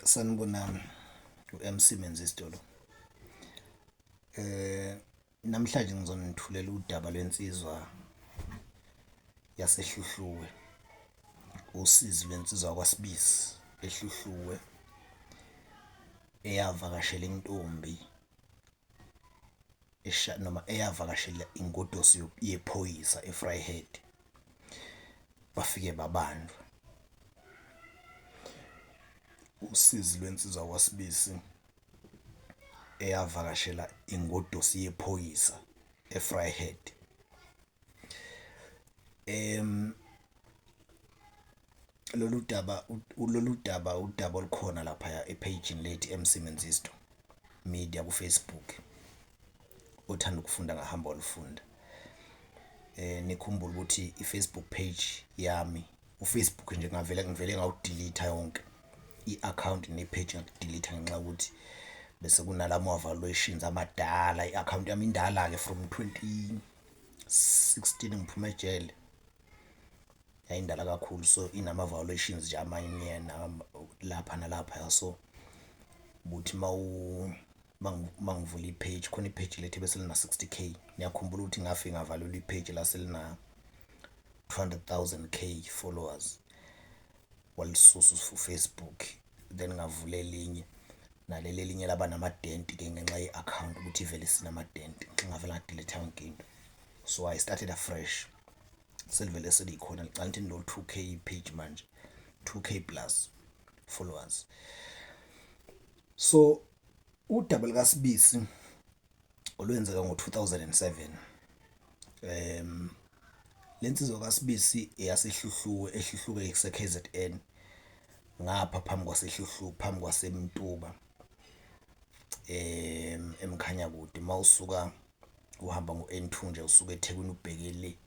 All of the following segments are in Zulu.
Sanibonani uMC Menzisto lo. Namhlanje ngizonithulela udaba lwensizwa yasehluhluwe. Usizi lwensizwa kwaSibisi ehluhluwe eyavakashela intombi noma eyavakashela ingodosi yephoyisa eVryheid. Bafike babanjwa. Usizi lwensizwa kwaSibisi eyavakashela ingodosi yephoyisa eVryheid. Udaba olukhona lapha epagini lethi MC Menzisto Media kuFacebook. Othanda ukufunda ngahamba olufunda. Nikhumbule ukuthi iFacebook page yami, uFacebook nje ngivele ngawudelete yonke i-account nepage ngakudelete ngenxa ukuthi bese kunalama evaluations amadala. I-account yami indala ke from 2016 ngiphuma ejele. Yayindala kakhulu, so inama evaluations nje amanye lapha nalapha. So buthi mangivula ipage, khona ipage lethe bese lina 60k. Ngiyakhumbula ukuthi ngafika ngavalula ipage la selina 200,000k followers walisusu Facebook. Then ngavula elinye naleli elinye laba namadent ke ngenxa ye-account ukuthi vele sinamadent. Ngavela ngadelete yonke into, so I started afresh. Selivele selikhona licala ukuthi no 2k page manje, 2k plus followers. So udaba likaSibisi olwenzeka ngo2007. Lensizwa kaSibisi ehluhluwe eseKZN ngapha phambi kwasehluhluwe, phambi kwaseMtuba, eMkhanyakude. Mawusuka uhamba ngo-N2 nje usuka eThekwini ubhekele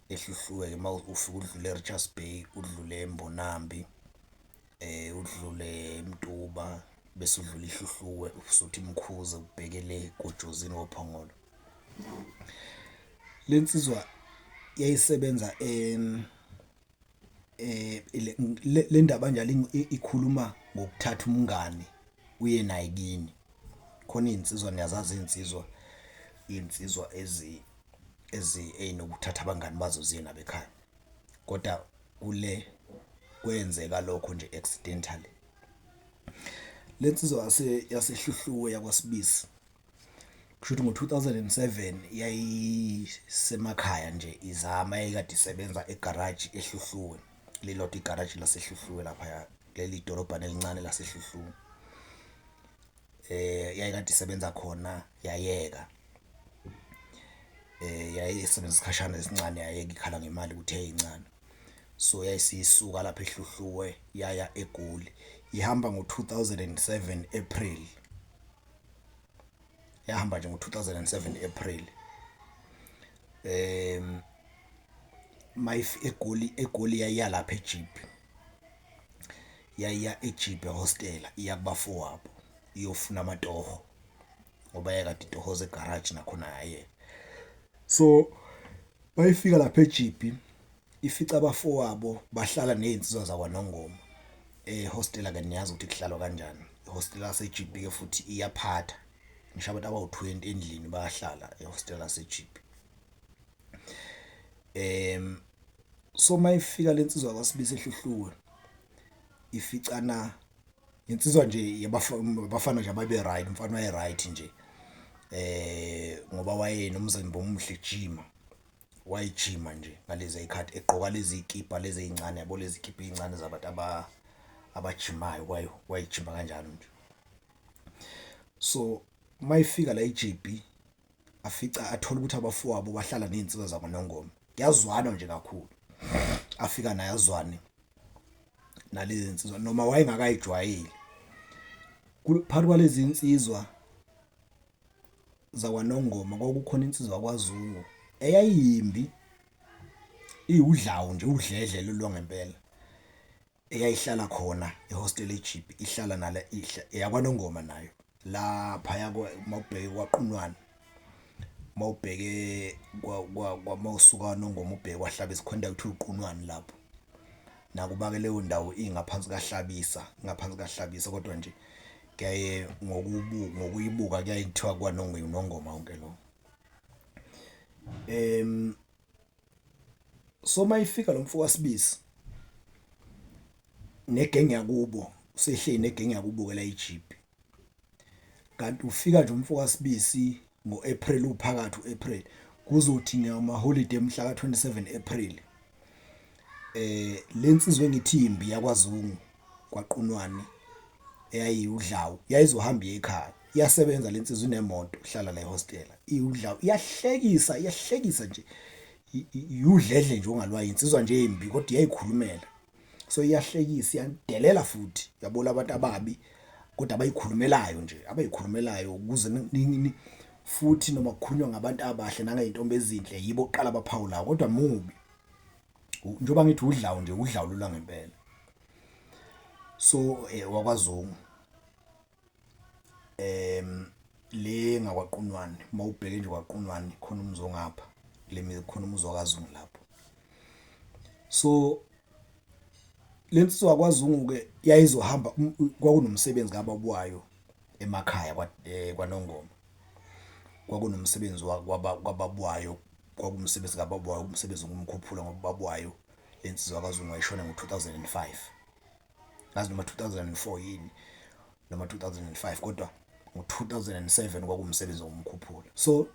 ehluhluwe ke ufika udlule eRichards Bay, udlule eMbonambi, udlule eMtuba, bese udlule ihluhluwe usuthi Mkhuze ubhekele eGojozini oPhongolo. Lensizwa yayisebenza le ndaba njalo ikhuluma ngokuthatha umngane uye naye kini. Khona insizwa niyazazi insizwa ezinokuthatha abangani bazo ziye nabekhaya, kodwa kule kwenzeka lokho nje accidentally. Lensizwa yasehluhluwe yakwaSibisi kusho ukuthi ngo2007 yayisemakhaya nje izama, yayikade isebenza egarage ehluhluwe, lelodwa igarage lasehluhluwe lapha, leli idolobhana elincane lasehluhluwe. Yayikade isebenza khona yayeka, yayisebenza isikhashana esincane yayeka, ikhala ngemali ukuthi yayincane. So yayisisuka lapha ehluhluwe yaya eGoli, ihamba ngo2007 April. Yahamba nje ngo2007 April. eGoli yayiya lapha eJipi, yayiya eJipi hostel iya kubafowabo iyofuna amatoho ngoba yakade itohoza egarage nakhona yaye. So bayifika lapha eJipi ifica abafowabo bahlala nezinsizwa zakwaNongoma. Hostel ake niyazi ukuthi kuhlalwa kanjani. Ihostel laseJipi ke futhi iyaphatha, ngisho abantu abawu20 endlini bayahlala ehostel laseJipi. So mayifika lensizwa kwaSibisi ehluhluwe ificana insizwa nje yabafana nje ababe right, umfana waye right nje, ngoba wayenomzimba omuhle ejima, wayejima nje ngalezi izikhathi egqoka lezi ikipa lezi ezincane, yabo lezi ikipa ezincane zabantu abajimayo, wayejima kanjalo nje. So mayifika la eJipi afica athola ukuthi abafowabo bahlala nezinsizwa zakwaNongoma, yazwana nje kakhulu. Afika naye azwane nalezi insizwa noma wayengakayijwayeli. Phakathi kwalezi insizwa zakwaNongoma kwakukhona insizwa kwaZulu eyayimbi, iwudlawu nje, udledle lwangempela, eyayihlala khona ehostel eJipi, ihlala nala yakwaNongoma nayo lapha mawubheke kwaQunwane, mawubheke mawusuka kwaNongoma ubheke kwaHlabesi khona kuthiwa uQunwane lapho. nakuba ke leyo ndawo ingaphansi kahlabisa kodwa nje kuyaye ngokuyibuka kuyaye kuthiwa kwanongoma wonke lo. So mayifika lo mfo kaSibisi negenge yakubo, usehleli negenge yakubo ke la eJipi, kanti ufika nje umfo kaSibisi ngo-April, uphakathi uApril, kuzothi ngama holiday mhla ka27 April lensizwe engithi imbi yakwaZungu kwaQunwane eyayiudlawu yayizohamba ekhaya, iyasebenza lensizwe inemoto ihlala la ehostela, iudlawu iyahlekisa nje, iudledle nje ongalwayo, insizwa nje embi kodwa iyayikhulumela. So iyahlekisa, iyandelela futhi, yabona abantu ababi kodwa abayikhulumelayo nje, abayikhulumelayo ukuze futhi noma kukhulunywa ngabantu abahle nangeyintombi ezinhle yibo oqala abaphawulayo kodwa mubi. Njoba ngithi udlawu nje, udlawu lula ngempela. So wakwaZungu le ngakwaQunwane, mawubheke nje kwaQunwane khona umzo ngapha, le khona umzo kaZungu lapho. So lensizwa yakwaZungu ke yayizohamba, kwakunomsebenzi kababwayo emakhaya kwaNongoma, kwakunomsebenzi kwababwayo, kwakumsebenzi kababwayo, umsebenzi ngumkhuphula ngoba babwayo lensizwa yakwaZungu wayishona ngo2005, ngazi noma 2004 yini noma 2005 kodwa ngo2007 kwakumsebenzi ngumkhuphula. So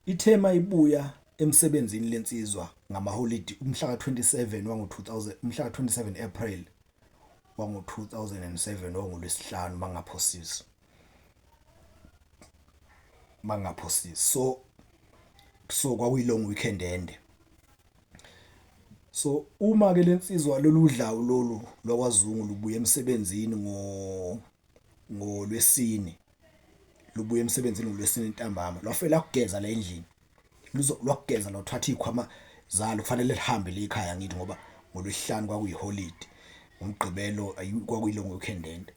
ithema ibuya emsebenzini lensizwa ngamaholidi umhla ka27 wango2000, umhla ka27 April wango2007 wangolwesihlanu mangaphosisi. So kwakuyilong weekend ende. So uma ke lensizwa loludlawu lolu lokwaZungu lubuye emsebenzini ngolwesine, lubuye emsebenzini ngolwesine ntambama, lwafela ukugeza la endlini, lwakugeza lothatha ikhwama zalo kufanele lihambe lekhaya ngithi ngoba ngolwesihlanu kwakuyiholiday, umgqibelo kwakuyilong weekend ende.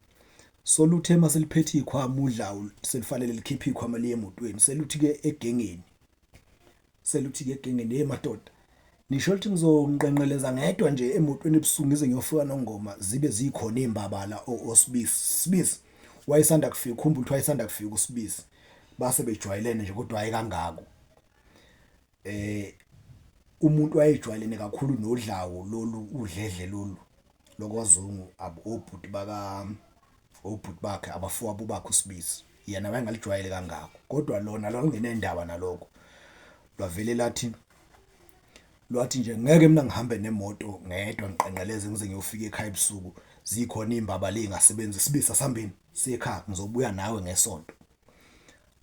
So luthe maseliphethe ikhwama udlawu selifanele likhiphe ikhwama liye emotweni, seluthi ke egengeni madoda, nisho ukuthi ngizonqenqeleza ngedwa nje emotweni ebusuku ngize ngiyofika Nongoma zibe zikhona imbabala Sibisi wayesanda kufika, ukhumbula ukuthi wayesanda kufika uSibisi, base bejwayelene nje kodwa hayi kangako. Umuntu wayejwayelene kakhulu nodlawu lolu udledle lolu lokwaZungu, obhuti bakhe abafowabo bakhe uSibisi, yena wayengalijwayele kangako kodwa lona lwalungenendaba nalokho. Lwavele lwathi nje ngeke mina ngihambe nemoto ngedwa ngiqenqeleze ngize ngiyofika ekhaya ebusuku zikhona imbabala engasebenzi, Sibisi asihambeni sekhaya ngizobuya nawe ngesonto.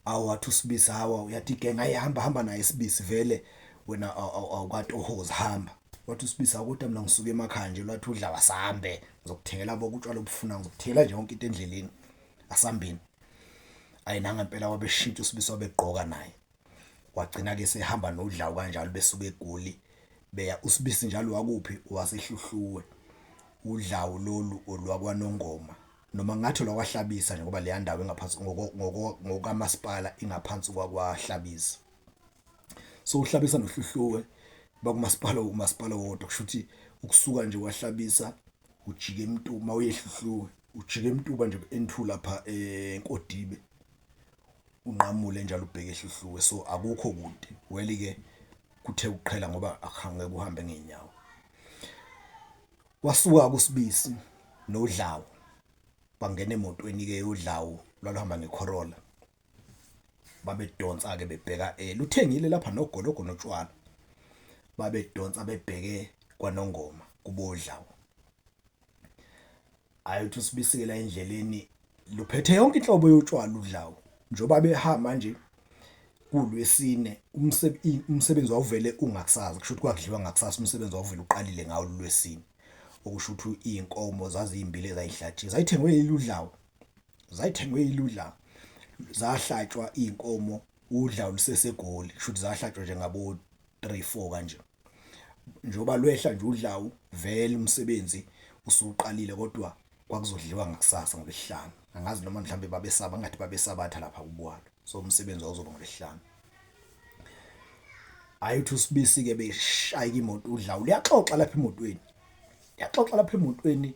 Wathi uSibisi hawa uyathi igenge ayihamba naye Sibisi, vele wena awukatohoza hamba. Wathi uSibisi akuthi mina ngisuka emakhaya nje, lwathi udla wasambe ngizokuthengela bokutshwala obufuna, ngizokuthela nje yonke into endleleni asambeni. Ayinanga impela wabeshintsha uSibisi, wabegqoka naye, wagcina ke sehamba nodlawu kanjalo besuka eGoli beya. uSibisi njalo wakuphi, wasehluhluwe, udlawu lolu olwakwaNongoma, noma ngathi lokwahlabisa nje ngoba leya ndawo engaphansi ngokamasipala ingaphansi kwakwahlabisa. So uhlabisa nohluhluwe bakumasipala, umasipala wodwa, kusho ukuthi ukusuka nje kwahlabisa ujike eMtuba, mawuyehluhluwe ujike eMtuba nje N2 lapha eNkodibe unqamule njalo ubheke ehluhluwe. So akukho kude, weli ke kuthe uqhela ngoba akhange kuhambe ngeenyawo. Wasuka kuSibisi nodlawu bangena emotweni ke udlawu lwaluhamba ngeCorolla, babedonsa ke bebheka luthengile lapha nogologo notshwala, babedonsa bebheke kwaNongoma kubodlawu. Ayithi uSibisi ke la endleleni luphethe yonke inhlobo yotshwala udlawu, njoba behamba nje kulwesine umsebenzi wawuvele ungakusazi, kusho ukuthi kwadliwa ngakusasa, umsebenzi wawuvele uqalile ngawo lwesine, okusho ukuthi izinkomo zaziyimbili ezayihlatshiwe zayithengwe yiludlawu, zahlatshwa izinkomo udlawu luseseGoli, kusho ukuthi zahlatshwa nje ngabo 3-4 kanje. Njoba lwehla nje udlawu vele umsebenzi usuqalile kodwa kwakuzodliwa ngakusasa ngolwesihlanu. Angazi noma mhlambe babesaba, ngathi babesabatha lapha kuBwala, so umsebenzi wawuzoba ngolwesihlanu. Ayithi uSibisi ke beshayika imoto udlawu liyaxoxa lapha emotweni, yaxoxa lapha emotweni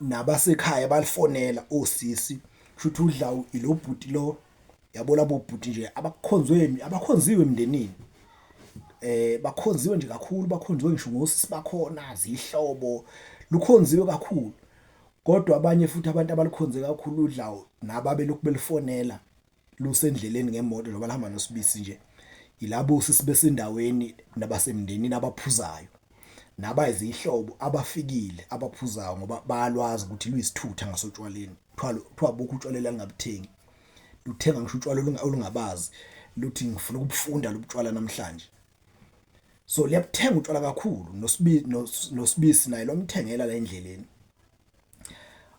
nabasekhaya balifonela osisi kusho ukuthi uDlawu ilobhuti lo yabo labo bhuti nje abakhonziwe emndenini bakhonziwe nje kakhulu bakhonziwe ngisho ngosisi bakhona zihlobo lukhonziwe kakhulu kodwa abanye futhi abantu abalikhonze kakhulu uDlawu nababe lokhu belifonela lusendleleni ngemoto loba lahamba noSibisi nje ilabo usisi besendaweni nabasemndenini abaphuzayo nabayizihlobo abafikile abaphuzayo ngoba bayalwazi ukuthi luyisithutha ngasotshwaleni kuthiwa bukho utshwala lingabuthengi luthenga ngisho utshwala olungabazi luthi ngifuna ukubufunda lobutshwala namhlanje so liyabuthenga utshwala kakhulu noSibisi naye lomthengela la endleleni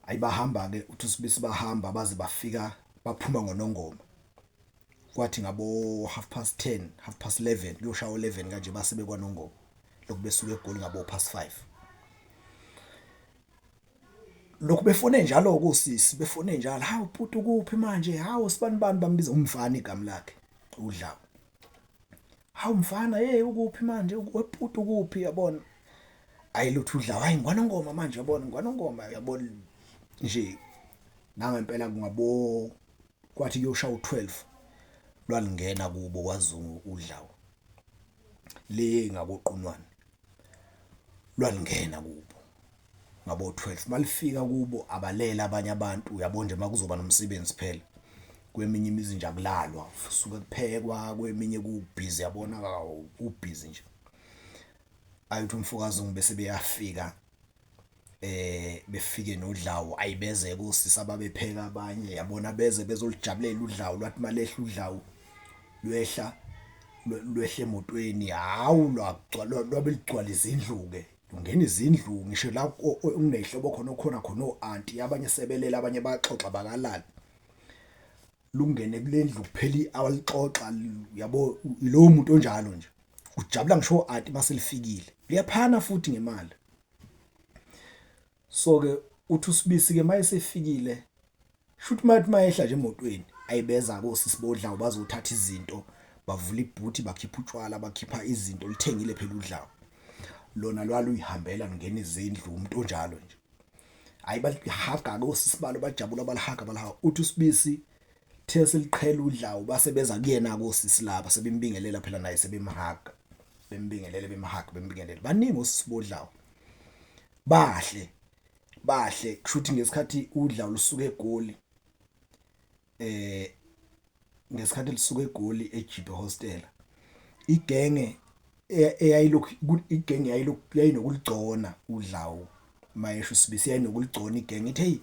ayibahamba ke uthi uSibisi bahamba baze bafika baphuma ngonongoma kwathi ngabo 10:30 11:30 kuyoshawa 11 kanje base kwanongoma lokhu besuka eGoli ngabo 5:30 lokhu befone njalo kusisi befone njalo hawu bhuti ukuphi manje hawu sibani bambiza umfana igama lakhe uDlawu hawu mfana ukuphi manje webhuti ukuphi yabona ayilutho uDlawu hayi ngwanongoma manje yabona ngwanongoma yabona nje nangempela kungabo kwathi kuyoshawa 12 lwalingena kubo kwaZungu uDlawu le ngaboQunwane lwalingena kubo ngabo 12 malifika kubo abalela abanye abantu uyabona nje makuzoba nomsebenzi phela kweminye imizi nje akulalwa suke kuphekwa kweminye kubhizi yabona ubhizi nje ayithi umfokazi ngibese beyafika befike noDlawu ayibeze kusisi ababepheka abanye yabona beze bezolijabulela uDlawu lwathi malehla uDlawu lwehle emotweni hawu lwabeligcwala izindlu-ke ungena izindlu ngisho la unehlobo khona no-anti abanye sebelela abanye baxoxa bakalala lungene kulendlu kupheli awalixoxa yabo lo muntu onjalo nje ujabula ngisho anti maselifikile liyaphana futhi ngemali so ke uthi uSibisi ke mayesefikile shuthi mayehla nje emotweni ayibeza kosisi boDlawu bazothatha izinto bavula ibhuti bakhipha utshwala bakhipha izinto lithengile phela uDlawu lona lwaluyihambela ngene izindlu umuntu onjalo nje ayibalihaga kosisi balo bajabula balihaga uthi uSibisi the seliqhela uDlawu basebeza kuyena kosisi lapha sebembingelela phela naye sebemhaga bembingelela baningi osisi boDlawu bahle kushuthi ngesikhathi uDlawu lusuka eGoli ngesikhathi lisuka eGoli eJibe Hostel igenge yayinokuligcona uDlawu mayesho uSibisi yayinokuligcona igenge ithi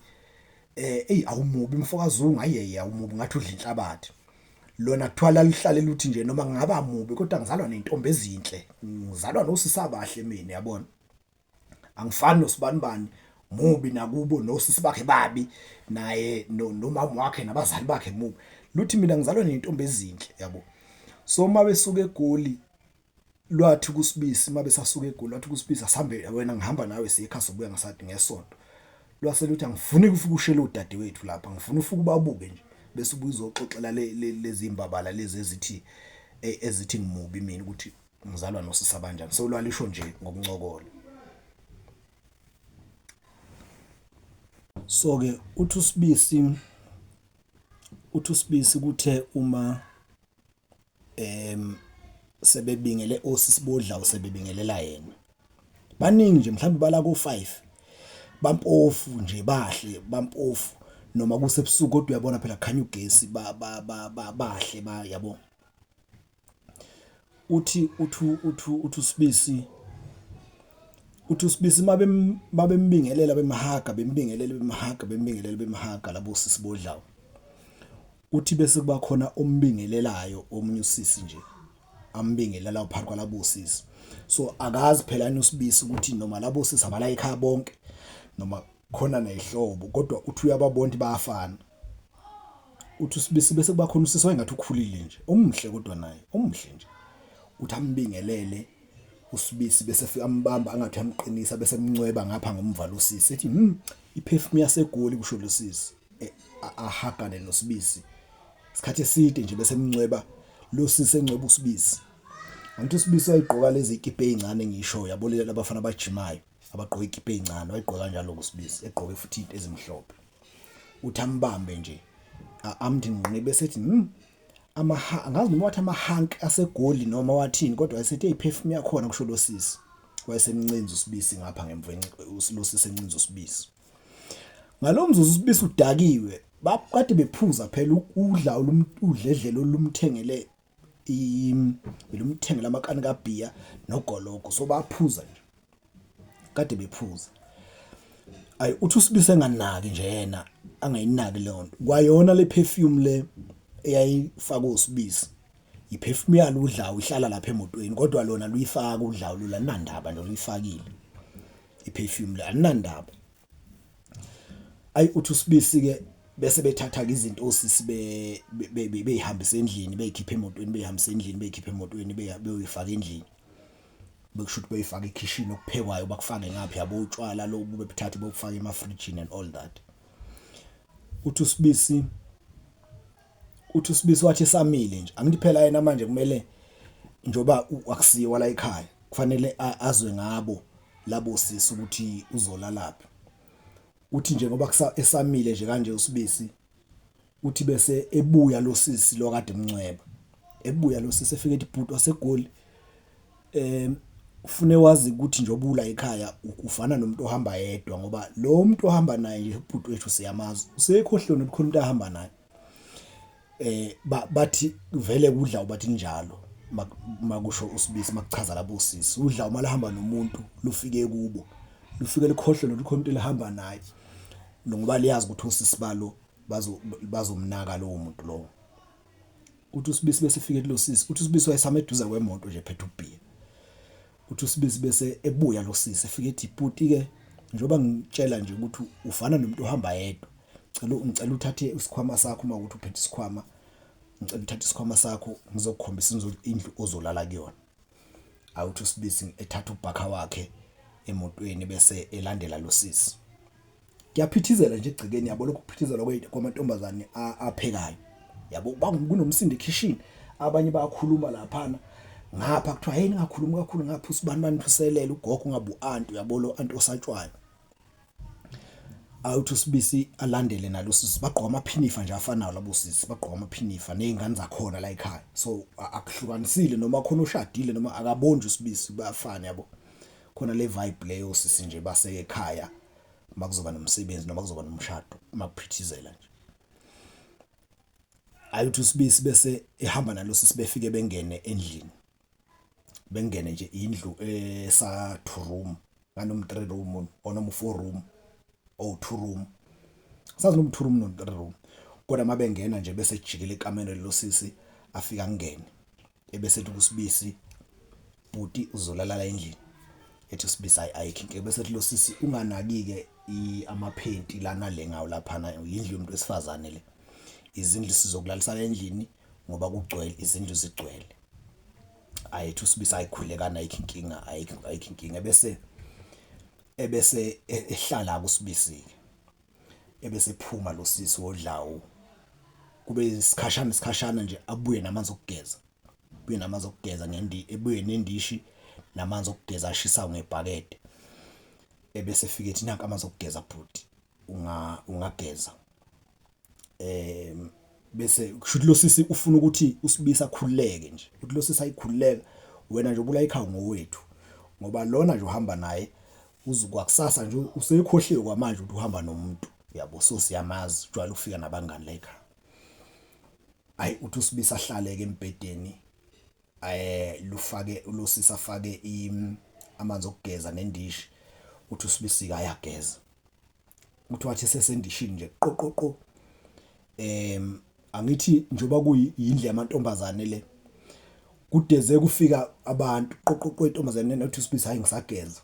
hey awumubi mfokazungu awumubi ngathi udla inhlabathi lona kuthwala lihlale luthi nje noma ngingaba mubi kodwa ngizalwa nentombi ezinhle ngizalwa nosisi abahle mina yabona angifani nosibani mubi nakubo nosisi bakhe babi naye nomama wakhe nabazali bakhe mubi luthi mina ngizalwa nentombi ezinhle yabo so mabesuka eGoli lwathi kuSibisi mabesasuka eGoli lwathi kuSibisi asambe wena ngihamba nawe siyekhaya sobuya ngasathi ngesonto lwase luthi angifuni ukufika ushela udadewethu lapha ngifuna ufike ubabuke nje bese ubuzoxoxela lezi imbabala lezi ezithi ngimubi mina ukuthi ngizalwa nosisi abanjani so lwalisho nje ngokuncokola so ke uthi uSibisi kuthe uma sebebingele osisi boDlawu sebebingelela yena baningi nje mhlawumbe bala ko5 bampofu nje bahle bampofu noma kusebusuku kodwa uyabona phela khanya ugesi bahle yabo uthi uSibisi mabembingelela bemhaga labo sisi boDlawu uthi bese kuba khona ombingelelayo omunye usisi nje ambingelela phakathi kwalabo sisi so akazi phela noSibisi ukuthi noma labo sisi abala ekhaya bonke noma khona nehlobo kodwa uthi uyababona bayafana uthi uSibisi bese kuba khona usisi wayengathi ukhulile nje omhle kodwa naye omhle nje uthi ambingelele uSibisi bese efika ambamba angathi amqinisa bese emncweba ngapha ngomvalo usisi ethi iperfume yaseGoli kusho lo sisi ahagane noSibisi isikhathi eside nje bese emncweba lo sisi encweba uSibisi Angithi uSibisi wayigqoka lezi ikipa ezincane ngisho yabolela labafana abajimayo abagqoka ikipa ezincane wayigqoka kanjalo uSibisi egqoke futhi into ezimhlophe uthi ambambe nje amthi ngqine bese ethi angazi noma wathi amahank asegoli noma wathini kodwa wayesethi eyiperfume yakhona kusho lo sisi wayesemncinza uSibisi ngapha ngemva lo sisi encinza uSibisi ngalomzuzu uSibisi udakiwe bakade bephuza phela udla udledlelo lumthengele belumthengela amakani kaBhiya nogoloko so baphuza nje kade bephuza ayi uthi uSibisi enganaki nje yena angayinaki le nto kwayona le perfume le eyayifaka uSibisi iperfume yalo udlawo ihlala lapha emotweni kodwa lona luyifaka udlawo lulanandaba nje luyifakile iperfume le alinandaba ayi uthi uSibisi ke bese bethatha ke izinto osisi behambisa endlini beyikhipha emotweni behambisa endlini beyikhipha emotweni beyoyifaka endlini bekusho ukuthi beyifaka ekitchen okuphekwayo bakufake ngapha yabo utshwala lobu bebuthatha bokufaka emafrijini and all that uthi uSibisi wathi samile nje angithi phela yena manje kumele njoba akusiwa la ekhaya kufanele azwe ngabo labo sisi ukuthi uzola lapha uthi nje ngoba esamile nje kanje uSibisi uthi bese ebuya lo sisi lo kade emncweba ebuya lo sisi efike ethi ibhuti wasegoli ufune wazi ukuthi nje obula ekhaya ufana nomuntu ohamba yedwa ngoba lo muntu ohamba naye nje ibhuti wethu siyamazi usekhohlwe nokukhona umuntu ahamba naye bathi vele kudla ubathi njalo makusho uSibisi makuchaza labo sisi udla uma lahamba nomuntu lufike kubo lufike likhohlwe nokukhona umuntu elihamba naye ngoba liyazi ukuthi usisi balo bazomnaka lo muntu lo uthi uSibisi bese efike lo sisi uthi uSibisi wayesama eduza kwemoto nje phethe uBhiya uthi uSibisi bese ebuya lo sisi efike ethi ibhuti ke njoba ngitshela nje ukuthi ufana nomuntu ohamba yedwa ngicela uthathe isikhwama sakho uma ukuthi uphethe isikhwama ngicela uthathe isikhwama sakho ngizokukhombisa indlu ozolala kuyona awuthi uSibisi ethatha ubhakha wakhe emotweni bese elandela lo sisi kuyaphithizela nje egcikeni yabo lokhu kuphithizela kwamantombazane aphekayo yabo kunomsindo ekitchen abanye bayakhuluma laphana ngapha kuthiwa hey ningakhulumi kakhulu ngapha usibani phuselela ugogo ungabu anti yabo lo anti osatshwayo awuthi uSibisi alandele nalo sisi bagqoka amaphinifa nje afanayo labo sisi bagqoka amaphinifa nezingane zakhona la ekhaya so akuhlukanisile noma khona ushadile noma akabonje uSibisi bayafana yabo khona le vibe leyo sisi nje base ekhaya makuzoba nomsebenzi noma kuzoba nomshado makuphithizela nje ayuthi uSibisi bese ehamba nalo sisi befike bengene endlini bengene nje indlu esa 2 room nganom 3 room onoma 4 room o 2 room sazi noma 2 room no 3 room kodwa mabengena nje bese ejikela ekamelo lo sisi afika ngene ebese ethi kuSibisi bhuti uzolala endlini ethi uSibisi ayikhinke bese ethi lo sisi unganaki-ke amaphenti lana le ngawo laphana indlu yomuntu wesifazane le izindlu sizokulalisa endlini ngoba kugcwele izindlu zigcwele ayithi uSibisi ayikhulekana ayikhinkinga ebese ehlala kuSibisi ebese ephuma lo sisi wodlawo kube isikhashana nje abuye namanzi okugeza ebuye nendishi namanzi okugeza ashisa ngebhakede ebese efike ethi nanka amanzi okugeza bhuti ungageza bese kushuthi lo sisi ufuna ukuthi uSibisi akhululeke nje uthi lo sisi ayikhululeka wena nje ubula ikhaya ngowethu ngoba lona nje uhamba naye uzukwakusasa nje usekhohliwe kwamanje ukuthi uhamba nomuntu yabo so siyamazi jwayele ukufika nabangani la ekhaya ayi uthi uSibisi ahlaleke embedeni lufake lo sisi afake amanzi okugeza nendishi uthi uSibisi ayageza uthi wathi sesendishini nje qoqoqo angithi njoba kuyindle yamantombazane le kudeze kufika abantu qoqoqo intombazane nethi uSibisi hayi ngisageza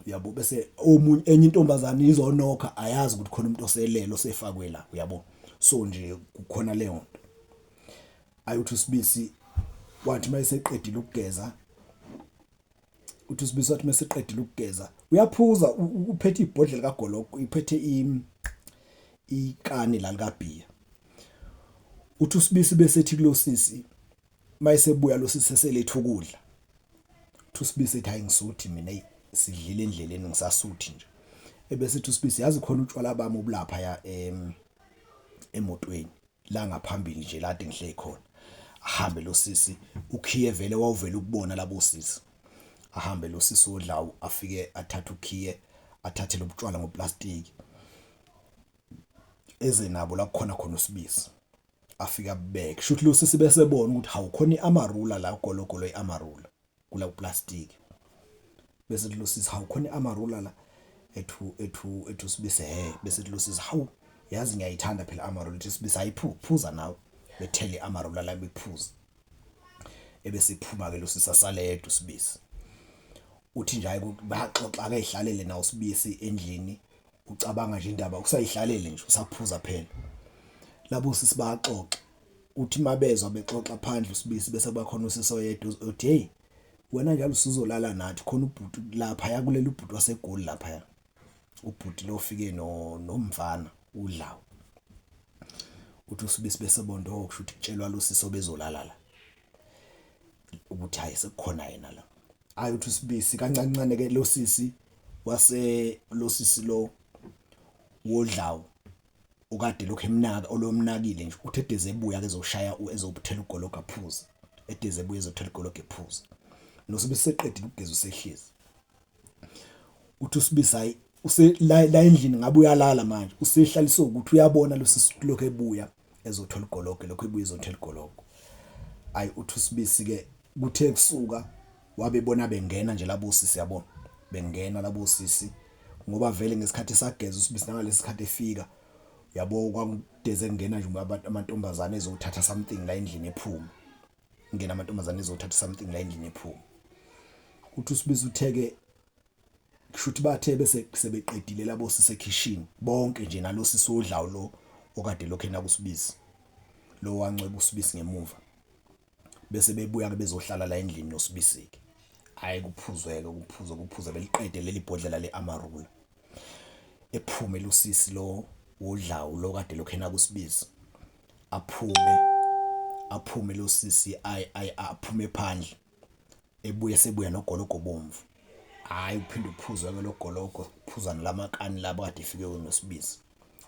uyabo bese omunye enye intombazane izonokha ayazi ukuthi khona umuntu oselelo sefakwe la uyabo so nje kukhona leyo nto ayuthi uSibisi wathi mayeseqedile ukugeza uthi uSibisi wathi mayeseqedile ukugeza uyaphuza uphethe ibhodlela kaGoloko iphethe ikani la likaBhiya uthi uSibisi bese ethi kulo sisi mayisebuya lo siseseletha ukudla uSibisi ethi hayi ngisuthi mina sidlile endleleni ngisasuthi nje ebese uSibisi yazi khona utshwala bami obulapha ya emotweni la ngaphambili nje la kade ngihleli khona ahambe lo sisi ukhiye vele wawuvela ukubona labo sisi ahambe lo sisi wodlawu afike athatha ukhiye athathe lobutshwala ngoplastiki eze nabo la kukhona khona uSibisi afika abeke shuthi lo sisi bese bona ukuthi hawukhona iamarula la ugologolo iamarula kula plastic bese lo sisi hawukhona iamarula la ethu Sibisi bese lo sisi hawu yazi ngiyayithanda phela amarula ethi Sibisi ayiphuza nawe bethele amarula la bephuza ebese iphuma ke lo sisi asaledwa uSibisi uthi nje hayi baxoxa ke ihlalele nawo uSibisi endlini ucabanga nje indaba usayihlalele nje usaphuza phela labo sisi baxoxa uthi mabezwa bexoxa phandle uSibisi bese bakhona usisi oyedwa uthi hey wena njalo usuzolala nathi khona ubhuti lapha ya kuleli ubhuti waseGoli lapha ya ubhuti lo ufike nomfana udlawo uthi uSibisi bese bondo kusho ukuthi kutshelwa lo sisi obezolala la ukuthi hayi sekukhona yena la hayi uthi uSibisi kancancane ke lo sisi lo wodlawo ukade lokho emnaka olomnakile nje uthi edeze ebuya ke ezoshaya ezobuthela ugologa phuza edeze ebuya ezothela ugologa ephuza noSibisi seqedile ukugeza usehlezi uthi uSibisi hayi la endlini ngabe uyalala manje usehlaliswe ukuthi uyabona lo sisi lokho ebuya ezothola ugologa lokho ebuya ezothela ugologa hayi uthi uSibisi ke kuthe kusuka wabebona bengena nje labo sisi yabona bengena labo sisi ngoba vele ngesikhathi sageza uSibisi nangalesi sikhathi efika yabo kwakudeze kungena nje amantombazane ezothatha something la endlini ephuma ngena amantombazane ezothatha something la endlini ephuma uthi uSibisi utheke kushuthi bathe bese sebeqedile labo sisi kitchen bonke nje nalo sisi odlawo lo okade lokho ena kuSibisi lo wanceba uSibisi ngemuva bese bebuya ke bezohlala la endlini noSibisi ke hayi kuphuzweke kuphuza beliqede leli bhodlela leamarula ephume lo sisi lo wodlawo lo kade lokho ena kuSibisi aphume lo sisi aphume phandle ebuye sebuya nogologo bomvu hayi uphinde uphuzwe ke logologo uphuza nalamakani labo kade efike noSibisi